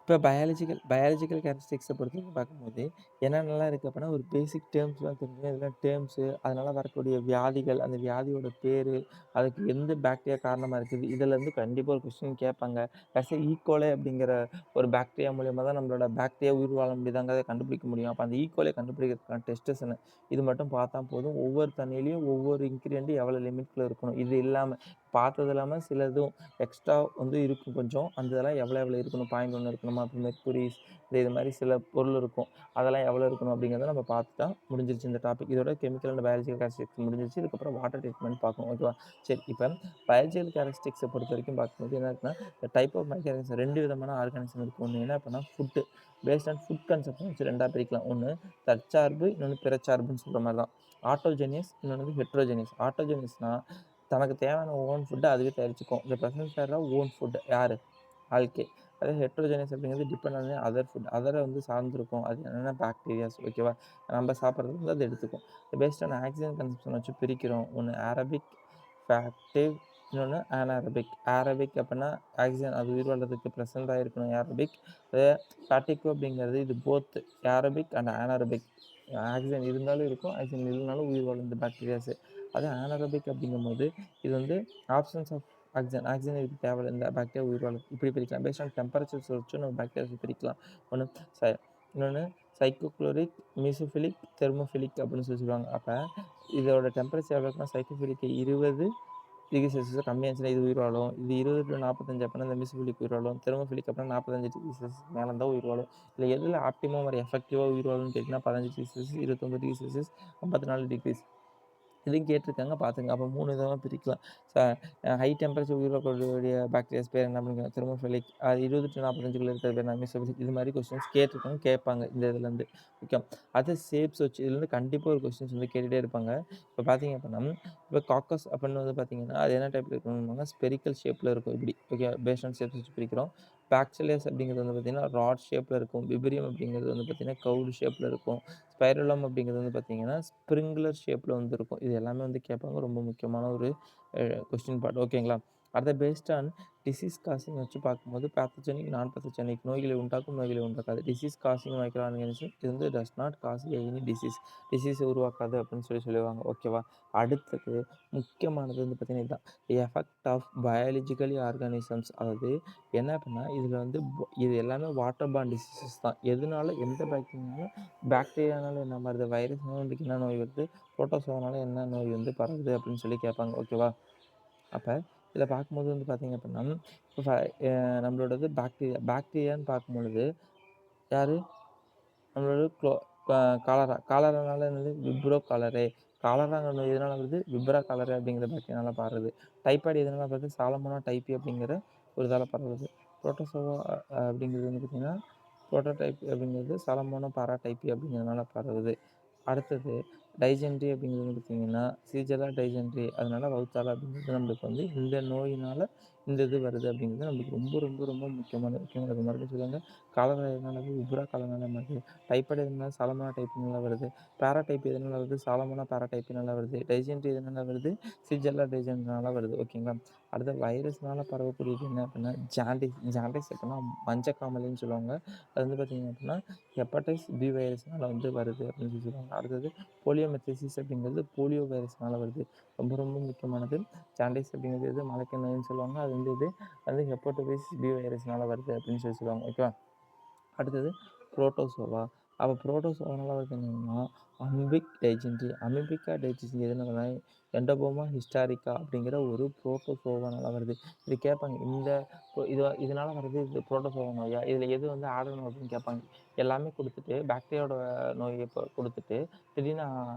இப்போ பயாலஜிக்கல் கேரக்டரிஸ்டிக்ஸை பொறுத்தவரைக்கும் பார்க்கும்போது என்னென்னலாம் இருக்குது அப்படின்னா ஒரு பேசிக் டேர்ம்ஸ்லாம் தெரிஞ்சுக்கணும். இதெல்லாம் டேர்ம்ஸு அதனால் வரக்கூடிய வியாதிகள், அந்த வியாதியோட பேர், அதுக்கு எந்த பாக்டீரியா காரணமாக இருக்குது, இதிலேருந்து கண்டிப்பாக ஒரு கொஸ்டின் கேட்பாங்க. கடைசியாக ஈகோலே அப்படிங்கிற ஒரு பாக்டீரியா மூலியமாக தான் நம்மளோட பாக்டீரியா உயிர் வாழ முடியுதாங்கிறத கண்டுபிடிக்க முடியும். அப்போ அந்த ஈகோலை கண்டுபிடிக்கிறதுக்கான டெஸ்டஸ் என்ன? இது மட்டும் பார்த்தா போதும். ஒவ்வொரு தண்ணியிலையும் ஒவ்வொரு இன்க்ரீடியன்ட் எவ்வளோ லிமிட்டில் இருக்கணும். இது இல்லாமல் பார்த்தது இல்லாமல் சில இதுவும் எக்ஸ்ட்ரா வந்து இருக்கும் கொஞ்சம். அந்த இதெல்லாம் எவ்வளோ இருக்கணும்? 0.1 இருக்கணுமா? அப்புறம் மெர்க்குரிஸ் இது மாதிரி சில பொருள் இருக்கும். அதெல்லாம் எவ்வளோ இருக்கணும் அப்படிங்கிறத நம்ம பார்த்துட்டா முடிஞ்சிருச்சு இந்த டாபிக். இதோட கெமிக்கல் அண்ட் பயாலஜிக்கல் கேரக்டரிஸ்டிக்ஸ் முடிஞ்சிருச்சு. இதுக்கப்புறம் வாட்டர் ட்ரீட்மெண்ட் பார்க்கணும். ஓகேவா? சரி, இப்போ பயாலஜிக்கல் கேரக்டரிஸ்டிக்ஸை பொறுத்த வரைக்கும் பார்க்கும்போது என்ன இருக்குன்னா டைப் ஆஃப் மைக்ரோ 2 விதமான ஆர்கானிசம் இருக்குது. ஒன்று என்ன அப்படின்னா food based on food concept வச்சு 2ஆக பிரிக்கலாம். ஒன்று தற்சார்பு, இன்னொன்று பிறச்சார்புன்னு சொல்கிற மாதிரி தான். ஆட்டோஜெனியஸ், இன்னொன்று வந்து ஹெட்ரோஜெனியஸ். ஆட்டோஜெனியஸ்னால் தனக்கு தேவையான ஓன் ஃபுட்டை அதுவே தயாரிச்சுக்கும். இந்த ப்ரெசன்ட் பேர் ஓன் ஃபுட் யார்? ஆல்கே. அதே ஹெட்ரோஜெனியஸ் அப்படிங்கிறது டிபெண்ட் ஆன் அதர் ஃபுட். அதரை வந்து சார்ந்திருக்கும். அது என்னென்ன பாக்டீரியாஸ். ஓகேவா? நம்ம சாப்பிட்றது வந்து அது எடுத்துக்கும். பேஸ்ட் ஆன் ஆக்சிஜன் கன்சப்ஷன் வச்சு பிரிக்கிறோம். ஒன்று அரபிக், ஃபேக்டிவ், இன்னொன்று அனாரபிக். அரபிக் அப்படின்னா ஆக்சிஜன் அது உயிர் வாழ்றதுக்கு ப்ரெசென்ட்டாக இருக்கணும் அரபிக். அதே ஃபேட்டிக் அப்படிங்கிறது இது போத் அரபிக் அண்ட் அனாரபிக். ஆக்சிஜன் இருந்தாலும் இருக்கும், ஆக்சிஜன் இல்லைனாலும் உயிர் வாழும் இந்த பாக்டீரியாஸு. அதே அனாரபிக் அப்படிங்கும்போது இது வந்து ஆப்ஷன்ஸ் ஆஃப் ஆக்சிஜன் இதுக்கு தேவையில்லை, இந்த பாக்டீரியா உயிர் வாழும். இப்படி பிரிக்கலாம். பேஸ்ட் ஆன் டெம்பரேச்சர்ஸ் வச்சு நம்ம பாக்டீரியாஸ் பிரிக்கலாம். ஒன்று இன்னொன்று சைக்கோகுளோரிக், மீசோஃபிலிக், தெர்மோஃபிலிக் அப்படின்னு சொல்லுவாங்க. அப்போ இதோட டெம்பரேச்சர் எவ்வளோ இருக்குன்னா சைக்கோஃபிலிக் 20 டிகிரி செல்சியஸ் கம்மியாக இருந்துச்சுன்னா இது உயிர் வாழும். இது 20 to 45 அப்படின்னா இந்த மீசோஃபிலிக் உயிர் வாழும். தெர்மோஃபிலிக் அப்படின்னா 45 டிகிரி செல்சியஸ் மேலே இருந்தால் உயிர் வாழும். இல்லை எதில் ஆப்டிமம் ஒரு எஃபெக்டிவாக உயிர் வாழும்னு கேட்டிங்கன்னா 15 degree Celsius, 29 degree Celsius, 54 degrees இதையும் கேட்டிருக்காங்க பார்த்துங்க. அப்போ 3 விதமா பிரிக்கலாம். ச ஹை டெம்பரேச்சர் உயிர் வாழக்கூடிய பாக்டீரியாஸ் பேர் என்ன அப்படிங்கிற தெர்மோஃபிலிக், அது 20 to 45க்குள்ள இருக்கிறது பேர் என்ன மீசோஃபிலிக். இது மாதிரி கொஸ்டின்ஸ் கேட்டிருக்காங்க, கேட்பாங்க இந்த இதுலேருந்து. ஓகே. அது ஷேப்ஸ் வச்சு இதுலேருந்து கண்டிப்பாக ஒரு கொஸ்டின்ஸ் வந்து கேட்டுகிட்டே இருப்பாங்க. இப்போ பார்த்தீங்க அப்படின்னா இப்போ காக்கஸ் அப்படின்னு வந்து பார்த்தீங்கன்னா அது என்ன டைப்பில் இருக்கணும்னா ஸ்பெரிக்கல் ஷேப்பில் இருக்கும் இப்படி. ஓகே. பேஸ்ட் ஆன் ஷேப்ஸ் வச்சு பிரிக்கிறோம். பாக்சிலியஸ் அப்படிங்கிறது வந்து பார்த்தீங்கன்னா ராட் ஷேப்பில் இருக்கும். விபரியம் அப்படிங்கிறது வந்து பார்த்தீங்கன்னா கவுடு ஷேப்பில் இருக்கும். ஸ்பைரலம் அப்படிங்கிறது வந்து பார்த்தீங்கன்னா ஸ்ப்ரிங்க்லர் ஷேப்பில் வந்து இருக்கும். இது எல்லாமே வந்து கேட்பாங்க. ரொம்ப முக்கியமான ஒரு கொஸ்டின் பார்ட். ஓகேங்களா. அடுத்த பேஸ்ட் ஆன் டிசீஸ் காசிங் வச்சு பார்க்கும்போது பேத்தஜெனிக், நான் பேத்தஜெனிக் நோய்களை உண்டாக்கும், நோய்களை உண்டாக்காது. டிசீஸ் காசிங் மைக்ரோ ஆர்கானிசம் இது வந்து does naught cos any disease உருவாக்காது அப்படின்னு சொல்லுவாங்க. ஓகேவா. அடுத்தது முக்கியமானது வந்து பார்த்தீங்கன்னா இதுதான் எஃபெக்ட் ஆஃப் பயாலஜிக்கலி ஆர்கானிசம்ஸ். அதாவது என்ன அப்படின்னா இதில் வந்து இது எல்லாமே வாட்டர் பார்ன் டிசீசஸ் தான். எதனால எந்த பாக்டீரியானால என்ன வருது, வைரஸ்னால வந்து என்ன நோய் வருது, புரோட்டோசோனால என்ன நோய் வந்து பரவுது அப்படின்னு சொல்லி கேட்பாங்க. ஓகேவா. அப்போ இதில் பார்க்கும்போது வந்து பார்த்தீங்க அப்படின்னா இப்போ நம்மளோடது பாக்டீரியான்னு பார்க்கும்பொழுது யார் நம்மளோட காலரானால என்னது விப்ரோ காலரே. காலராங்கிற நோய் எதனால் வருது, விப்ரா காலரே அப்படிங்கிற பாக்டீரியானால பரவுது. டைப்பாய்டு எதனால் வருது, சாலமோனா டைப்பி அப்படிங்கிற ஒரு இதால் பரவுது. புரோட்டோசோவா அப்படிங்கிறது வந்து பார்த்திங்கன்னா புரோட்டோடைப் அப்படிங்கிறது சாலமோனா பாராடைப்பி அப்படிங்கிறதுனால பரவுது. அடுத்தது டைஜென்ட்ரி அப்படிங்கிறது வந்து பார்த்திங்கன்னா சீஜரா டைஜென்ட்ரி அதனால வவுத்தாலா அப்படிங்கிறது நம்மளுக்கு வந்து இந்த நோயினால் இந்த இது வருது அப்படிங்கிறது நம்மளுக்கு ரொம்ப ரொம்ப ரொம்ப முக்கியமானது. மறுபடியும் சொல்லுவாங்க. காலரா எதனால வருது, விப்ரா காலரால வருது. டைப்பாய்டு எதனால சாலமோனா டைப்பினால வருது. பாராடைப் எதனால வருது, சாலமோனா பாராடைப்பினால வருது. டைஜென்ட்ரி எதனால வருது, சிஜெல்லா டைஜென்ட்ரினால வருது. ஓகேங்களா. அடுத்த வைரஸ்னால பரவக்கூடியது என்ன அப்படின்னா ஜாண்டிஸ் அப்படின்னா மஞ்சக்காமலைன்னு சொல்லுவாங்க. அது வந்து பார்த்திங்க அப்படின்னா ஹெப்படைட்டிஸ் பி வைரஸ்னால வந்து வருது அப்படின்னு சொல்லி சொல்லுவாங்க. அடுத்தது போலியோமெத்திசிஸ் அப்படிங்கிறது போலியோ வைரஸ்னால வருது. ரொம்ப ரொம்ப முக்கியமானது. ஜாண்டிஸ் அப்படிங்கிறது இது மலக்கு நோயின்னு சொல்லுவாங்க. அது வந்து இது அது ஹெப்படைட்டிஸ் பி வைரஸ்னால வருது அப்படின்னு சொல்லி சொல்லுவாங்க. ஓகேவா. அடுத்தது புரோட்டோசோவா. அப்போ புரோட்டோசோவானால வருது என்னன்னா அமிபிக் டைஜென்ட்ரி. அமிபிக்கா டைஜென்ட்ரி எதனால எண்டோபோமா ஹிஸ்டாரிக்கா அப்படிங்கிற ஒரு புரோட்டோசோவானால வருது. இது கேட்பாங்க. இதனால் வருது இது புரோட்டோசோவா நோயா, இதில் எது வந்து ஆடணும் அப்படின்னு கேட்பாங்க. எல்லாமே கொடுத்துட்டு பாக்டீரியாவோட நோயை கொடுத்துட்டு திடீர்னு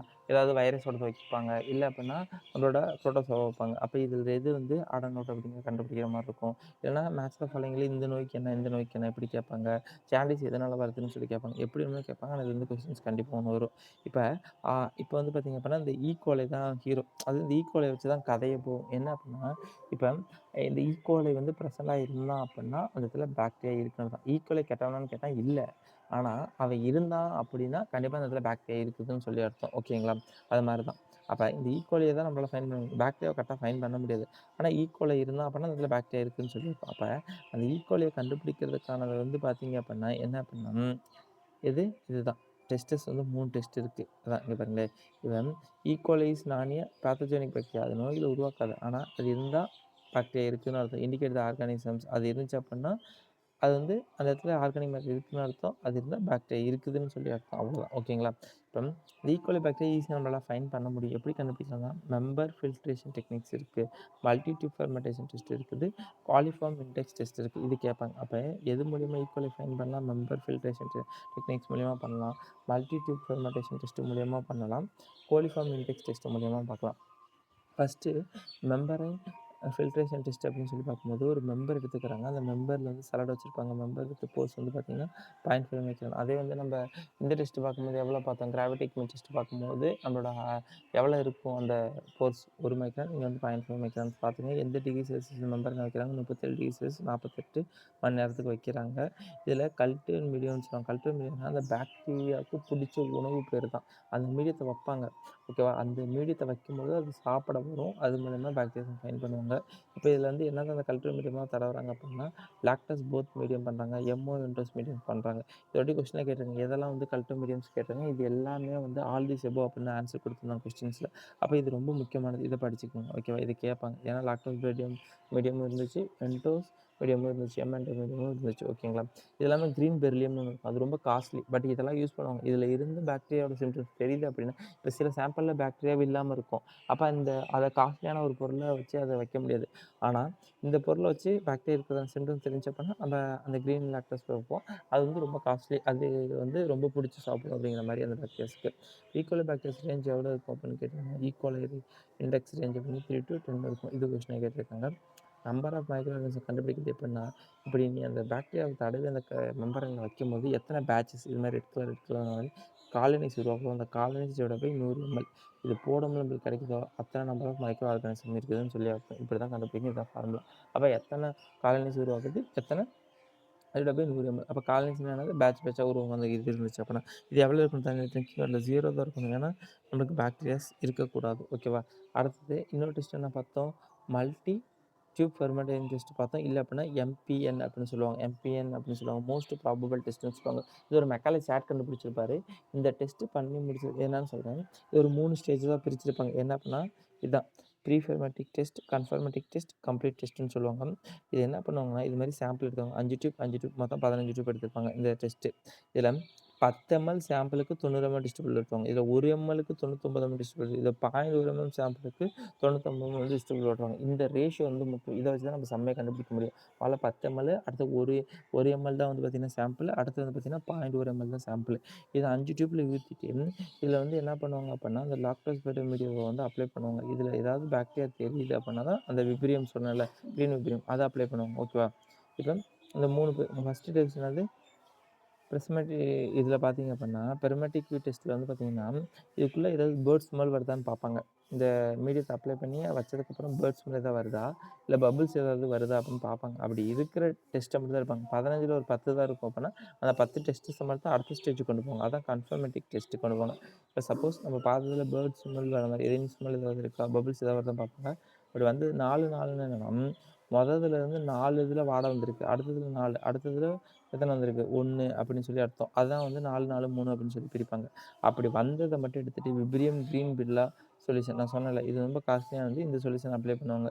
ஏதாவது வைரஸோட வைப்பாங்க. இல்லை அப்படின்னா நம்மளோட புரோட்டோசோவா வைப்பாங்க. அப்போ இதில் எது வந்து ஆடனோட் அப்படிங்கிற கண்டுபிடிக்கிற மாதிரி இருக்கும். இல்லைன்னா மேட்ச் ஆஃப் ஃபாலோயிங்கில் இந்த நோய்க்கு என்ன இந்த நோய்க்கு என்ன இப்படி கேட்பாங்க. ஜாண்டிஸ் எதனால் வருதுன்னு சொல்லி கேட்பாங்க. எப்படி ஒன்று கேட்பாங்க. ஆனால் இது வந்து கொஸ்டின்ஸ் கண்டிப்பாக ஒன்று வரும். இப்போ இப்போ வந்து பார்த்திங்க அப்படின்னா இந்த ஈகோலை தான் ஹீரோ. அது இந்த ஈகோலை வச்சு தான் கதையை போகும். என்ன அப்படின்னா இப்போ இந்த ஈகோலை வந்து ப்ரெசென்ட்டாக இருந்தான் அப்படின்னா அந்த இடத்துல பாக்டீரியா இருக்குன்னு தான். ஈகோலை கெட்டவனான்னு கேட்டால் இல்லை. ஆனால் அவன் இருந்தான் அப்படின்னா கண்டிப்பாக அந்த இடத்துல பாக்டீரியா இருக்குதுன்னு சொல்லி அர்த்தம். ஓகேங்களா. அது மாதிரி தான். அப்போ இந்த ஈகோலையை தான் நம்மளால் ஃபைன் பண்ண முடியும். பாக்டீரியாவை கரெக்டாக ஃபைன் பண்ண முடியாது. ஆனால் ஈகோலை இருந்தால் அப்படின்னா அந்த இடத்துல பாக்டீரியா இருக்குதுன்னு சொல்லியிருப்போம். அப்போ அந்த ஈகோலையை கண்டுபிடிக்கிறதுக்கானது வந்து பார்த்தீங்க அப்படின்னா என்ன அப்படின்னா இதுதான் டெஸ்டஸ் வந்து 3 டெஸ்ட் இருக்குது. அதான் இங்கே பாருங்களேன். இவன் ஈகோலைஸ் நானிய பேத்தோஜெனிக் பாக்டீரியா அது நோய்களை உருவாக்காது. ஆனால் அது இருந்தால் பாக்டீரியா இருக்குதுன்னு அர்த்தம். இண்டிகேட் த ஆர்கானிசம்ஸ் அது இருந்துச்சு அப்படின்னா அது வந்து அந்த இடத்துல ஆர்கானிக் மேட்டர் இருக்குதுன்னு அர்த்தம். அது இருந்தால் பாக்டீரியா இருக்குதுன்னு சொல்லி அர்த்தம். அவ்வளோதான். ஓகேங்களா. இப்போ இந்த ஈகோலை பாக்டீரியா ஈஸியாக நம்மளால் ஃபைன் பண்ண முடியும். எப்படி கண்டுபிடிக்கலாம்னா மெம்பர் ஃபில்ட்ரேஷன் டெக்னிக்ஸ் இருக்குது, மல்டி டியூப் ஃபெர்மெண்டேஷன் டெஸ்ட் இருக்குது, காலிஃபார்ம் இண்டெக்ஸ் டெஸ்ட் இருக்குது. இது கேட்பாங்க. அப்போ எது மூலிமா ஈகோலை ஃபைன் பண்ணலாம், மெம்பர் ஃபில்ட்ரேஷன் டெக்னிக்ஸ் மூலிமா பண்ணலாம், மல்டி டியூப் ஃபெர்மெண்டேஷன் டெஸ்ட் மூலிமா பண்ணலாம், கோலிஃபார்ம் இண்டெக்ஸ் டெஸ்ட் மூலிமா பார்க்கலாம். ஃபஸ்ட்டு மெம்பரைன் ஃபில்ட்ரேஷன் டெஸ்ட் அப்படின்னு சொல்லி பார்க்கும்போது ஒரு மெம்பர் எடுத்துக்கிறாங்க. அந்த மெம்பரில் வந்து சலடை வச்சுருப்பாங்க. மெம்பர் வித் போர்ஸ் வந்து பார்த்திங்கன்னா 0.5 மைக்ரான். அதே வந்து நம்ம இந்த டெஸ்ட் பார்க்கும்போது எவ்வளோ பார்த்தோம், கிராவிடிக் டெஸ்ட் பார்க்கும்போது நம்மளோட எவ்வளோ இருக்கும் அந்த போர்ஸ் 1 மைக்ரான். இங்கே வந்து 0.5 மைக்ரான்ஸ் பார்த்துங்க. எந்த டிகிரி செல்சியஸ் மெம்பருங்க வைக்கிறாங்க, 37 டிகிரி செல்சியஸ் 48 மணி நேரத்துக்கு வைக்கிறாங்க. இதில் கல்ச்சர் மீடியம்னு சொல்லுவாங்க. கல்ச்சர் மீடியம்னா அந்த பாக்டீரியாவுக்கு பிடிச்ச உணவு பேர் தான். அந்த மீடியத்தை வைப்பாங்க. ஓகேவா. அந்த மீடியத்தை வைக்கும்போது அது சாப்பிட வரும். அது மூலமா பாக்டீரியா ஃபைன் பண்ணுவாங்க. இப்போ இதில் வந்து என்னென்ன அந்த கல்ச்சர் மீடியமாக தடவுறாங்க அப்படின்னா லாக்டஸ் போத் மீடியம் பண்ணுறாங்க, எம்ஓ இன்ட்ரஸ் மீடியம் பண்ணுறாங்க. இதோட கொஸ்டினை கேட்டிருக்காங்க. எதெல்லாம் வந்து கல்ச்சர் மீடியம்ஸ் கேட்டாங்க. இது எல்லாமே வந்து ஆல் திஸ் எபோவ் அப்படின்னு ஆன்சர் கொடுத்துருந்தாங்க கொஸ்டின்ஸில். அப்போ இது ரொம்ப முக்கியமானது. இதை படிச்சுக்கோங்க. ஓகேவா. இது கேட்பாங்க. ஏன்னா லாக்டோஸ் மீடியம் இருந்துச்சு, என்டோஸ் மீடியமும் இருந்துச்சு, எம்என்டி மீடியமும் இருந்துச்சு. ஓகேங்களா? இது எல்லாமே கிரீன் பெர்லியம்னு ஒண்ணு இருக்கும். அது ரொம்ப காஸ்ட்லி. பட் இதெல்லாம் யூஸ் பண்ணுவாங்க. இதில இருந்து பாக்டீரியாவோட சிம்ப்டம்ஸ் தெரியுது அப்படின்னா, இப்போ சில சாம்பிள்ல பாக்டீரியாவே இல்லாம இருக்கும். அப்ப அத காஸ்ட்லியான ஒரு பொருள வச்சு அத வைக்க முடியாது. ஆனா, இந்த பொருள வச்சு பாக்டீரியா இருக்கிற சிம்ப்டம்ஸ் தெரிஞ்சு அப்படின்னா, நம்ம அந்த கிரீன் லாக்டோஸ் வைப்போம். அது வந்து ரொம்ப காஸ்ட்லி. அது வந்து ரொம்ப புடிச்சு சாப்பிடும் அப்படிங்கிற மாரி அந்த பாக்டீரியாஸ்க்கு. ஈகோலி பாக்டீரியாஸ் ரேஞ்ச் எவ்வளோ இருக்கும் அப்படின்னு கேட்டீங்கன்னா, ஈகோலி இண்டெக்ஸ் ரேஞ்ச் வந்து 3 to 10 இருக்கும். இது கொஸ்டின் கேட்டிருக்காங்க. நம்பர் ஆஃப் மைக்ரோ ஆர்கானிசம் கண்டுபிடிக்கிறது எப்படின்னா, இப்படி நீ அந்த பாக்டீரியாவ தடவி அந்த மெம்பரேன்ல வைக்கும்போது எத்தனை பேட்சஸ் இது மாரி ரெட் கலர் மாரி காலனிஸ் உருவாகும். அந்த காலனிஸ் டிவைடட் பை 100 ml. இது போடும்போது நம்மளுக்கு கிடைக்குதோ அத்தனை நம்பர் ஆஃப் மைக்ரோ ஆர்கானிசம் இருக்குதுன்னு சொல்லி அர்த்தம். இப்படி தான் கண்டுபிடிக்கும். இதான் ஃபார்முலா. அப்ப எத்தனை காலனிஸ் உருவாகுது, எத்தனை டிவைடட் பை 100 ml. அப்ப காலனிஸ்னா என்னது? பேட்சா உருவாகும் அந்த இது இருந்துச்சு அப்படின்னா. இது எவ்வளோ இருக்கும் திங்கிங் அதில 0 தான் இருக்கணும். ஏன்னா, நம்மளுக்கு பாக்டீரியாஸ் இருக்கக்கூடாது. ஓகேவா? அடுத்தது இன்னொரு டெஸ்ட் என்ன பார்த்தோம்? மல்டி டியூப் ஃபெர்மெண்டேஷன் டெஸ்ட் பார்த்தோம். இல்ல அப்படின்னா எம்பிஎன் அப்படின்னு சொல்லுவாங்க. எம்பிஎன் அப்படின்னு சொல்லுவாங்க. மோஸ்ட் ப்ராபபிள் டெஸ்ட்ன்னு சொல்லுவாங்க. இது ஒரு மெக்காலே சாட் கண்டுபிடிச்சிருப்பாரு. இந்த டெஸ்ட் பண்ணி முடிச்சது என்னன்னு சொல்றேன். இது ஒரு 3 ஸ்டேஜா பிரிச்சிருப்பாங்க. என்ன அப்படின்னா, இதான் ப்ரீ ஃபெர்மென்டிக் டெஸ்ட், கன்ஃபர்மேட்டிக் டெஸ்ட், கம்ப்ளீட் டெஸ்ட்ன்னு சொல்லுவாங்க. இது என்ன பண்ணுவாங்கன்னா, இது மாரி சாம்பிள் எடுத்தாங்க. 5 டியூப் மொத்தம் 15 டியூப் எடுத்திருப்பாங்க இந்த டெஸ்ட்டு. இதில 10 எம்எல் சாம்பிளுக்கு 90 எம்எல் டிஸ்ட்ரிபியூட்டர் எடுப்பாங்க. இதில 1 எம்எல்லுக்கு 99 எம்எல் டிஸ்ட்ரிபியூட்டர். இதில 0.1 எம்எல் சாம்பிளுக்கு 99 எம்எல் டிஸ்ட்ரிபியூட்டர் ஓட்டுவாங்க. இந்த ரேஷியோ வந்து முக்கியம். இத வச்சு தான் நம்ம செம்மையா கண்டுபிடிக்க முடியும். முதல்ல 10 எம்எல் அடுத்து 1 எம்எல் தான் வந்து பார்த்தீங்கன்னா சாம்பிள். அடுத்து வந்து பார்த்தீங்கன்னா 0.1 எம்எல் தான் சாம்பிள். இத 5 டியூப்ல ஊத்திட்டு, இதில வந்து என்ன பண்ணுவாங்க அப்படின்னா, அந்த லாக்டோஸ் பீட்டா மீடியாவ வந்து அப்ளை பண்ணுவாங்க. இதில ஏதாவது பாக்டீரியா தெரியுது அப்படின்னா தான் அந்த விப்ரியம் சொன்னேன்ல, கிரீன் விப்ரியம் அத அப்ளை பண்ணுவாங்க. ஓகேவா? இப்ப இந்த 3 பேர் ஃபர்ஸ்ட் டெஸ்ட் என்னது? பிரஸ்மெட்டி இதில பார்த்தீங்க அப்படின்னா, பெர்மெட்டிக் டெஸ்ட்ல வந்து பார்த்தீங்கன்னா, இதுக்குள்ள ஏதாவது பேர்ட் ஸ்மெல் வருதான்னு பார்ப்பாங்க. இந்த மீடியத்த அப்ளை பண்ணி வச்சதுக்கப்புறம் பேர்ட் ஸ்மெல் ஏதாவது வருதா? இல்ல பபிள்ஸ் ஏதாவது வருதா? அப்படின்னு பார்ப்பாங்க. அப்படி இருக்கிற டெஸ்ட்ட மட்டும் தான் எடுப்பாங்க. 15ல ஒரு 10 தான் இருக்கும் அப்படின்னா, அந்த 10 டெஸ்ட்ஸ மட்டும் அடுத்த ஸ்டேஜ்க்கு கொண்டு போவாங்க. அதான் கன்ஃபர்மேட்டிக் டெஸ்ட் கொண்டு போவாங்க. இப்ப சப்போஸ் நம்ம பார்த்ததுல பேர்ட் ஸ்மெல் வர மாரி, ரெயின் ஸ்மெல் ஏதாவது இருக்கா? பபிள்ஸ் ஏதாவது வருதான்னு பார்ப்பாங்க. அப்படி வந்து 4 என்னன்னா, மொததுல இருந்து 4 இதுல வாடை வந்திருக்கு. அடுத்ததுல 4 அடுத்ததுல எத்தனை வந்திருக்கு? 1 அப்படின்னு சொல்லி அர்த்தம். அதான் வந்து 4, 4, 3 அப்படின்னு சொல்லி பிரிப்பாங்க. அப்படி வந்தத மட்டும் எடுத்துட்டு விப்ரியம் கிரீன் பில்லா சொல்யூஷன் நான் சொன்னேன்ல, இது ரொம்ப காஸ்ட்லியானது. இந்த சொல்யூஷன் அப்ளை பண்ணுவாங்க.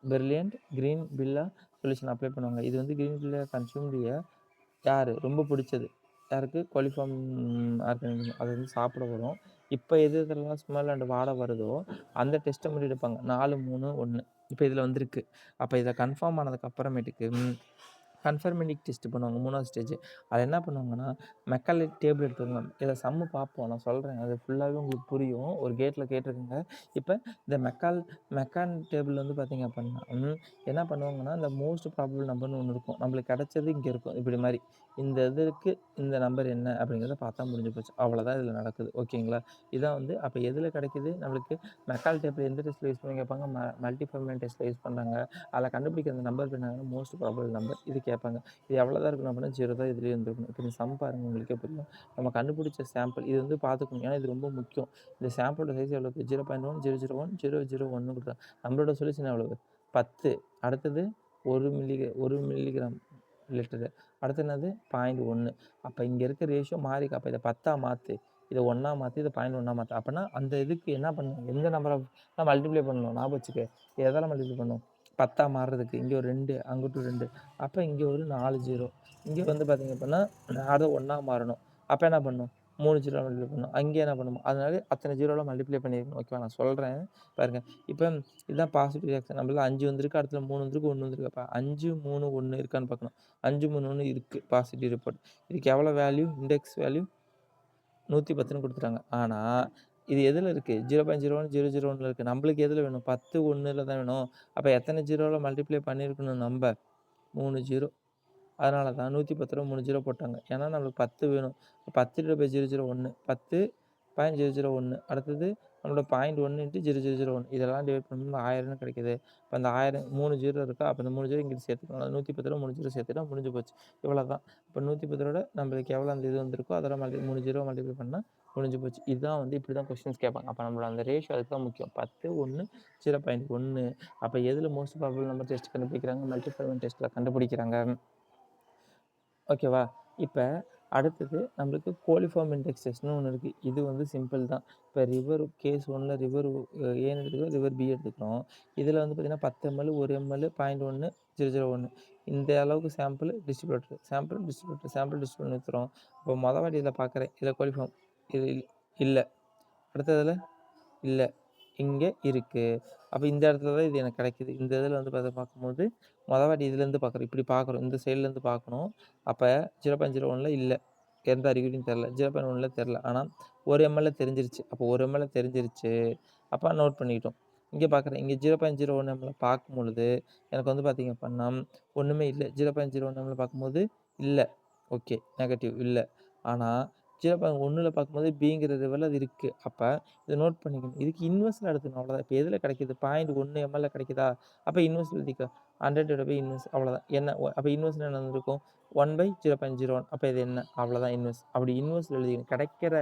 பிரில்லியன்ட் கிரீன் பில்லா சொல்யூஷன் அப்ளை பண்ணுவாங்க. இது வந்து கிரீன் பில்லா கன்சியூம்டிய யாரு? ரொம்ப புடிச்சது. யாருக்கு? Coliform organism. அது வந்து சாப்பிட வரும். இப்ப எதெல்லாம் ஸ்மெல் அண்ட் வாடை வருதோ, அந்த டெஸ்ட்ட மட்டும் எடுப்பாங்க. 4, 3, 1. இப்ப இதுல வந்திருக்கு. அப்ப இத கன்ஃபார்ம் ஆனதுக்கு அப்புறமேட்டுக்கு கன்ஃபர்மேட்டிக் டெஸ்ட் பண்ணுவாங்க 3வது ஸ்டேஜ். அது என்ன பண்ணுவாங்கன்னா, மெக்காலே டேபிள் எடுத்துக்கோங்க. இதில சம்மு பார்ப்போம். நான் சொல்றேன். அது ஃபுல்லாவே உங்களுக்கு புரியும். ஒரு கேட்ல கேட்டுருக்குங்க. இப்ப இந்த மெக்கான் டேபிள் வந்து பார்த்தீங்க அப்படின்னா, என்ன பண்ணுவாங்கன்னா, இந்த மோஸ்ட் ப்ராபபிள் நம்பர்ன்னு ஒண்ணு இருக்கும். நம்மளுக்கு கிடைச்சது இங்க இருக்கும். இப்படி மாரி. இந்த இதுக்கு இந்த நம்பர் என்ன அப்படிங்கிறத பார்த்தா முடிஞ்சு போச்சு. அவ்வளோதான் இதில நடக்குது. ஓகேங்களா? இதான் வந்து அப்ப எதில கிடைக்குது? நம்மளுக்கு மெக்கால் டேபிள் எந்த டெஸ்ட்ல யூஸ் பண்ணி கேட்பாங்க? மல்டி ஃபெர்மென்ட் டெஸ்ட்ல யூஸ் பண்றாங்க. அதில கண்டுபிடிக்கிற அந்த நம்பர் என்னன்னா மோஸ்ட் ப்ராபபிள் நம்பர். இது கேட்பாங்க. இது எவ்வளோ தான் இருக்கணும் அப்படின்னா 0 தான் இதுலயும் இருந்திருக்கணும். இப்ப இந்த சம் பாருங்க உங்களுக்கே புரியும். நம்ம கண்டுபிடிச்ச சாம்பிள் இது வந்து பார்த்துக்கணும். ஏன்னா இது ரொம்ப முக்கியம். இந்த சாம்பிளோட சைஸ் எவ்வளவு? 0.1, 001, 001 குடுக்குறாங்க. நம்மளோட சொல்யூஷன் எவ்வளவு? 10. அடுத்தது 1 மில்லிகிராம் லிட்டரு. அடுத்து என்னது? 0.1. அப்ப இங்க இருக்க ரேஷியோ மாறிருக்கு. அப்ப இத 10ஆ மாத்து. இத 1ஆ மாத்து. இத 0.1ஆ மாத்து. அப்பன்னா அந்த இதுக்கு என்ன பண்ணணும்? எந்த நம்பர மல்டிப்ளை பண்ணணும். ஞாபகம் வச்சுக்க. எதால மல்டிப்ளை பண்ணணும்? 10ஆ மாறுறதுக்கு. இங்க ஒரு 2 அங்கிட்டு 2. அப்ப இங்க ஒரு 4 0. இங்க வந்து பார்த்தீங்க அப்படின்னா, அது 1ஆ மாறணும். அப்ப என்ன பண்ணணும்? 3 0 மல்டிப்ளை பண்ணணும். அங்க என்ன பண்ணணும்? அதனால அத்தனை 0ல மல்டிப்ளை பண்ணியிருக்கணும். ஓகேவா? நான் சொல்றேன். பாருங்க. இப்ப இதான் பாசிட்டிவ் ரியாக்ஷன். நம்மள 5 வந்திருக்கு. அடுத்தது 3 வந்திருக்கு, 1 வந்திருக்கு. அப்ப 5, 3, 1 இருக்கான்னு பார்க்கணும். 5, 3, 1 இருக்கு. Positive report. இதுக்கு எவ்வளோ வேல்யூ? இண்டெக்ஸ் வேல்யூ 110ன்னு குடுத்துட்டாங்க. ஆனா, இது எதுல இருக்கு? 0.01, 001ல இருக்கு. நம்மளுக்கு எதுல வேணும்? 10, 1ல தான் வேணும். அப்ப எத்தனை 0ல மல்டிப்ளை பண்ணியிருக்கணும் நம்ப? 3 0. அதனால தான் 110 3 0 போட்டாங்க. ஏன்னா நம்மளுக்கு 10 வேணும். 10/001 10.001 அடுத்தது நம்மளோட 0.1 இன்டு 0001 இதெல்லாம் டிவைட் பண்ணும்போது 1000ன்னு கிடைக்குது. இப்ப அந்த 1000 3 0 இருக்கா? அப்ப இந்த 3 0 இங்கிட்டு சேர்த்துக்கணும். 110 3 0 சேர்த்துட்டா முடிஞ்சு போச்சு. இவ்வளோதான். இப்ப 110ஓட நம்மளுக்கு எவ்வளோ அந்த இது வந்திருக்கோ அதெல்லாம் 3 0 மல்டிப்ளை பண்ணா முடிஞ்சு போச்சு. இதுதான் வந்து இப்படி தான் கொஸ்டின்ஸ் கேட்பாங்க. அப்ப நம்மளோட அந்த ரேஷியோ அதுக்கு தான் முக்கியம். 10, 1, 0.1 அப்ப எதுல மோஸ்ட் ப்ராபபிள் நம்பர் டெஸ்ட் கண்டுபிடிக்கிறாங்க? மல்டிபிள் டெஸ்ட்ல கண்டுபிடிக்கிறாங்க. ஓகேவா? இப்ப அடுத்தது நம்மளுக்கு கோலிஃபார்ம் இண்டெக்ஸ் டெஸ்ட்ன்னு ஒண்ணு இருக்கு. இது வந்து சிம்பிள் தான். இப்ப ரிவர் கேஸ் 1ல ரிவர் ஏன்னு எடுத்துக்கிறோம், ரிவர் பி எடுத்துக்கிறோம். இதுல வந்து பார்த்தீங்கன்னா 10 எம்எல், 1 எம்எல், 0.1, 001 இந்த அளவுக்கு sample distributor, sample distributor, sample distributor எடுத்துக்கிறோம். இப்போ மொத வாட்டி இதில பார்க்குறேன். இதில கோலிஃபார்ம் இது இல்ல. அடுத்ததுல இல்ல. இங்க இருக்கு. அப்ப இந்த இடத்துல தான் இது எனக்கு கிடைக்குது. இந்த இதில வந்து பார்க்கும்போது, மொத வாட்டி இதுலேருந்து பார்க்குறோம். இப்படி பார்க்குறோம். இந்த சைட்லேருந்து பார்க்கணும். அப்ப 0.01ல இல்ல. எந்த அறிகுறியும் தெரியல. 0.1ல தெரியல. ஆனா 1 எம்எல்ல தெரிஞ்சிருச்சு. அப்போ 1 எம்எல்ல தெரிஞ்சிருச்சு. அப்ப நோட் பண்ணிக்கிட்டோம். இங்க பார்க்குறேன். இங்க 0.01 எம்எல்ல பார்க்கும்பொழுது, எனக்கு வந்து பார்த்தீங்க அப்படின்னா, ஒண்ணுமே இல்ல. 0.01 எம்எல்ல பார்க்கும்போது இல்ல. ஓகே. நெகட்டிவ் இல்ல. ஆனா 0.1ல பார்க்கும்போது பிங்கிற லெவல்ல அது இருக்கு. அப்ப இத நோட் பண்ணிக்கணும். இதுக்கு இன்வெர்ஸ்ல எடுத்துக்கணும் அவ்வளோதான். இப்ப எதுல கிடைக்குது? 0.1 எம்எல்ல கிடைக்குதா? அப்ப இன்வெர்ஸ்ல எழுதிக்க. 100 இன்வெர்ஸ் அவ்வளோதான். என்ன அப்ப இன்வெர்ஸ்ல என்ன வந்திருக்கும்? 1/0.01 அப்ப இது என்ன? அவ்வளோதான் இன்வெர்ஸ். அப்படி இன்வெர்ஸ்ல எழுதிக்கணும். கிடைக்கிற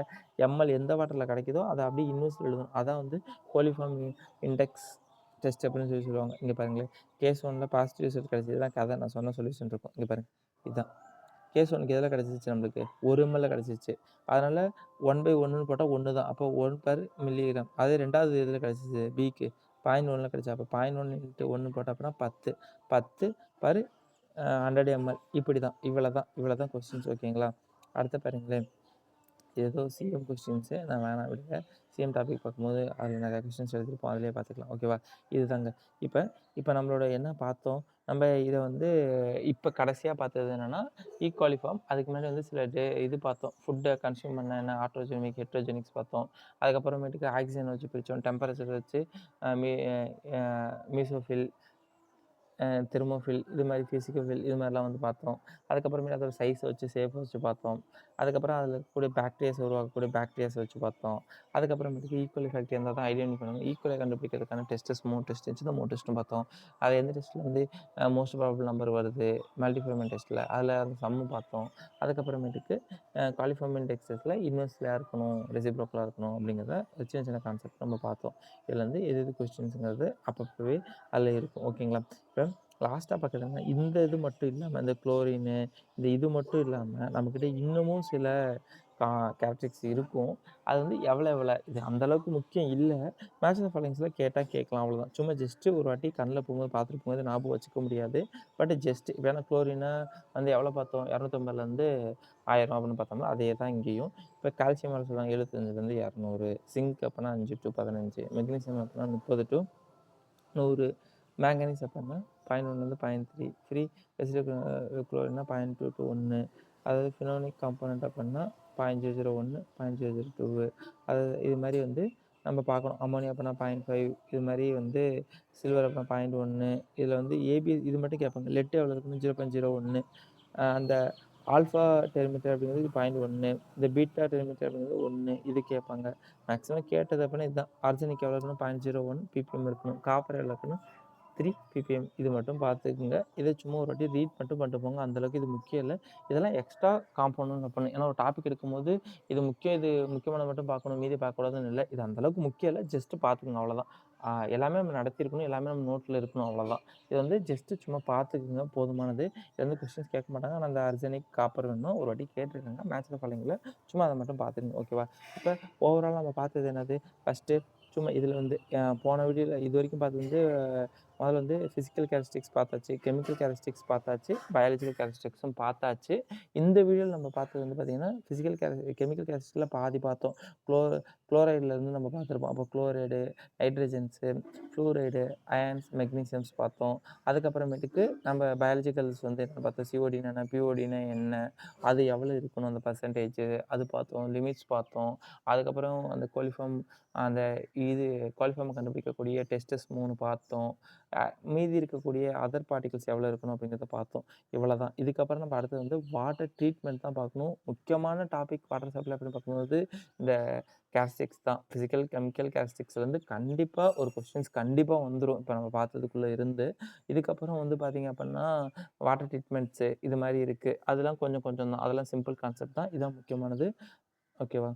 எம்எல் எந்த வாட்டர்ல கிடைக்குதோ, அத அப்படியே இன்வெர்ஸ்ல எழுதணும். அதான் வந்து கோலிஃபார்ம் இண்டெக்ஸ் டெஸ்ட் அப்படின்னு சொல்லுவாங்க. இங்க பாருங்களேன். கேஸ் 1ல பாசிட்டிவ் ரிசல்ட் கிடைச்சது தான் கதை. நான் சொன்ன சொல்யூஷன் இருக்கும். இங்க பாருங்க. இதான். கேஸ் 1க்கு எதுல கிடைச்சிச்சு நம்மளுக்கு? 1 எம்எல்ல கிடைச்சிச்சு. அதனால 1/1ன்னு போட்டா 1 தான். அப்போ 1 பெர் மில்லிகிராம். அதே 2வது எதுல கிடைச்சிச்சு? பிக்கு 0.1ல கிடைச்சா. அப்போ 0.1 இன்ட்டு 1 போட்டா அப்படின்னா 10. 10 பர் 100 எம்எல். இப்படிதான். இவ்வளதான் கொஸ்டின்ஸ் ஓகேங்களா? அடுத்து பாருங்களேன். ஏதோ சிஎம் கொஸ்டின்ஸு நான் வேணாம் விடுங்க. சிஎம் டாபிக் பார்க்கும்போது அதில் நிறையா கொஸ்டின்ஸ் எழுதியிருப்போம். அதிலேயே பார்த்துக்கலாம். ஓகேவா? இதுதாங்க. இப்ப இப்ப நம்மளோட என்ன பார்த்தோம்? நம்ம இத வந்து இப்ப கடைசியா பார்த்தது என்னன்னா, ஈக்வாலிஃபார்ம். அதுக்கு முன்னாடி வந்து சில இது பார்த்தோம். ஃபுட்ட கன்சியூம் பண்ண என்ன ஆட்டோஜெனிக், ஹெட்ரோஜெனிக்ஸ் பார்த்தோம். அதுக்கப்புறமேட்டுக்கு ஆக்ஸிஜன் வச்சு பிரிச்சோம். டெம்பரேச்சர் வச்சு அ மீ அ மீசோஃபில், தெர்மோஃபில் இது மாதிரி பிசிக்கோஃபில் இது மாதிரிலாம் வந்து பார்த்தோம். அதுக்கப்புறமேட்டு அதோட சைஸை வச்சு ஷேப்பை வச்சு பார்த்தோம். அதுக்கப்புறம் அதில் இருக்கக்கூடிய பாக்டீரியாஸ் உருவாக்கக்கூடிய பாக்டீரியாஸை வச்சு பார்த்தோம். அதுக்கப்புறமேட்டுக்கு ஈக்குவலி ஃபேக்டரி இருந்தால் தான் ஐடென்டிஃபை பண்ணணும். ஈக்குவலை கண்டுபிடிக்கிறதுக்கான டெஸ்டஸ் 3 டெஸ்ட் இருந்துச்சு. இந்த 3 டெஸ்ட்டும் பார்த்தோம். அது எந்த டெஸ்ட்டில் வந்து மோஸ்ட் ப்ராபபிள் நம்பர் வருது மல்டிஃபர்மெண்ட் டெஸ்ட்டில் அதில் அந்த சம்மு பார்த்தோம். அதுக்கப்புறமேட்டுக்கு குவாலிஃபார்ம் இண்டெக்ஸ் டெஸ்ட்டில் இன்வெர்ஸ்லையாக இருக்கணும், ரெசிப்ரோக்கலாக இருக்கணும் அப்படிங்கிறத சின்ன சின்ன கான்செப்ட் நம்ம பார்த்தோம். இதில் வந்து எது கொஸ்டின்ஸுங்கிறது அப்பப்போவே அதில் இருக்கும். ஓகேங்களா? இப்போ லாஸ்ட்டாக பார்க்குறதுன்னா, இந்த இது மட்டும் இல்லாம, இந்த குளோரினு, இந்த இது மட்டும் இல்லாம, நம்மக்கிட்ட இன்னமும் சில கா கேரக்டரிஸ்டிக்ஸ் இருக்கும். அது வந்து எவ்வளோ இது அந்த அளவுக்கு முக்கியம் இல்ல. மேட்ச் த ஃபாலோயிங்ஸ்ல கேட்டா கேட்கலாம் அவ்வளோதான். சும்மா ஜஸ்ட்டு ஒரு வாட்டி கண்ல போகும்போது பார்த்துட்டு போகும்போது ஞாபகம் வச்சுக்க முடியாது. பட் ஜஸ்ட் இப்ப ஏன்னா குளோரின வந்து எவ்வளோ பார்த்தோம்? 250லேருந்து 1000 அப்படின்னு பார்த்தோம்னா, அதே தான் இங்கேயும். இப்போ கால்சியம் எவ்வளோ சொல்லுவாங்க? 75லேருந்து 200. சிங்க் அப்பன்னா 5 to 15. மெக்னீசியம் அப்பன்னா 30 to 100. மேங்கனீஸ் அப்பன்னா 0.1லேருந்து 0.3. ஃப்ரீ ரெசிடியல் குளோரின்னா 0.2 to 1. அதாவது ஃபினோலிக் காம்போனன்ட் அப்பன்னா 0.001, 0.002. அதாவது இது மாதிரி வந்து நம்ம பார்க்கணும். அம்மோனியா அப்பன்னா 0.5 இது மாதிரி வந்து சில்வர் அப்பன்னா 0.1. இதில் வந்து இது மட்டும் கேட்பாங்க. லெட் எவ்வளோ இருக்குன்னு 0.01. அந்த ஆல்ஃபா டெர்மிட்டர் அப்படிங்கிறது 0.1. இந்த பீட்டா டெர்மிட்டர் அப்படிங்கிறது 1 இது கேட்பாங்க. மேக்ஸிமம் கேட்டது அப்படின்னா இதுதான். ஆர்சனிக் எவ்வளோ இருக்கணும்? 0.01 ppm இருக்கணும். காப்பர் எவ்வளோ இருக்கணும்? 3 ppm. இது மட்டும் பார்த்துக்குங்க. இதை சும்மா ஒரு வாட்டி ரீட் மட்டும் பண்ணிட்டு போங்க. அந்த அளவுக்கு இது முக்கியம் இல்ல. இதெல்லாம் எக்ஸ்ட்ரா காம்பவுண்டுன்னு பண்ணணும். ஏன்னா ஒரு டாபிக் எடுக்கும்போது இது முக்கியம், இது முக்கியமானது மட்டும் பார்க்கணும், மீதி பார்க்கக்கூடாதுன்னு இல்ல. இது அந்த அளவுக்கு முக்கியம் இல்ல. ஜஸ்ட் பார்த்துக்கங்க அவ்வளோதான். எல்லாமே நம்ம நடத்தியிருக்கணும். எல்லாமே நம்ம நோட்ல இருக்கணும் அவ்வளோதான். இது வந்து ஜஸ்ட் சும்மா பார்த்துக்குங்க போதுமானது. இது வந்து கொஸ்டின்ஸ் கேட்க மாட்டாங்க. ஆனா அந்த அர்சனிக், காப்பர் வேணும் ஒரு வாட்டி கேட்டுருக்காங்க. மேட்ச் த ஃபாலோயிங்ல சும்மா அத மட்டும் பார்த்துக்கங்க. ஓகேவா? இப்ப ஓவராலா நம்ம பார்த்தது என்னது? ஃபர்ஸ்ட்டு சும்மா இதில வந்து போன வீடியோல இதுவரைக்கும் பார்த்தது வந்து முதல்ல வந்து ஃபிசிக்கல் கேரக்டரிஸ்டிக்ஸ் பார்த்தாச்சு, கெமிக்கல் கேரக்டரிஸ்டிக்ஸ் பார்த்தாச்சு, பயாலஜிக்கல் கேரக்டரிஸ்டிக்ஸும் பார்த்தாச்சு. இந்த வீடியோல நம்ம பார்த்தது வந்து பார்த்தீங்கன்னா, கெமிக்கல் கேரக்டரிஸ்டிக்ஸ்ல பாதி பார்த்தோம். குளோரைட்லேருந்து நம்ம பார்த்துருப்போம். அப்போ குளோரைடு, நைட்ரஜன்ஸு, ஃப்ளூரைடு, அயான்ஸ், மெக்னீசியம்ஸ் பார்த்தோம். அதுக்கப்புறமேட்டுக்கு நம்ம பயாலஜிக்கல்ஸ் வந்து என்ன பார்த்தோம்? சிஓடின்னா என்ன? பிஓடின்னா என்ன? அது எவ்வளோ இருக்கணும் அந்த பெர்சன்டேஜு அது பார்த்தோம். லிமிட்ஸ் பார்த்தோம். அதுக்கப்புறம் அந்த கோலிஃபார்ம் அந்த கோலிஃபார்மை கண்டுபிடிக்கக்கூடிய டெஸ்டஸ் 3 பார்த்தோம். மீதி இருக்கக்கூடிய அதர் பார்ட்டிகிள்ஸ் எவ்வளோ இருக்கணும் அப்படிங்கிறத பார்த்தோம். இவ்வளோதான். இதுக்கப்புறம் நம்ம அடுத்தது வந்து வாட்டர் ட்ரீட்மெண்ட் தான் பார்க்கணும். முக்கியமான டாபிக் வாட்டர் சப்ளை அப்படின்னு பார்க்கும்போது இந்த கேரக்டரிஸ்டிக்ஸ் தான். ஃபிசிக்கல், கெமிக்கல் கேரக்டரிஸ்டிக்ஸ்லேருந்து கண்டிப்பா ஒரு கொஸ்டின்ஸ் கண்டிப்பா வந்துரும். இப்போ நம்ம பார்த்ததுக்குள்ள இருந்து. இதுக்கப்புறம் வந்து பார்த்தீங்க அப்படின்னா, வாட்டர் ட்ரீட்மெண்ட்ஸு இது மாரி இருக்கு. அதெல்லாம் கொஞ்சம் கொஞ்சம் தான். அதெல்லாம் சிம்பிள் கான்செப்ட் தான். இதான் முக்கியமானது. ஓகேவா?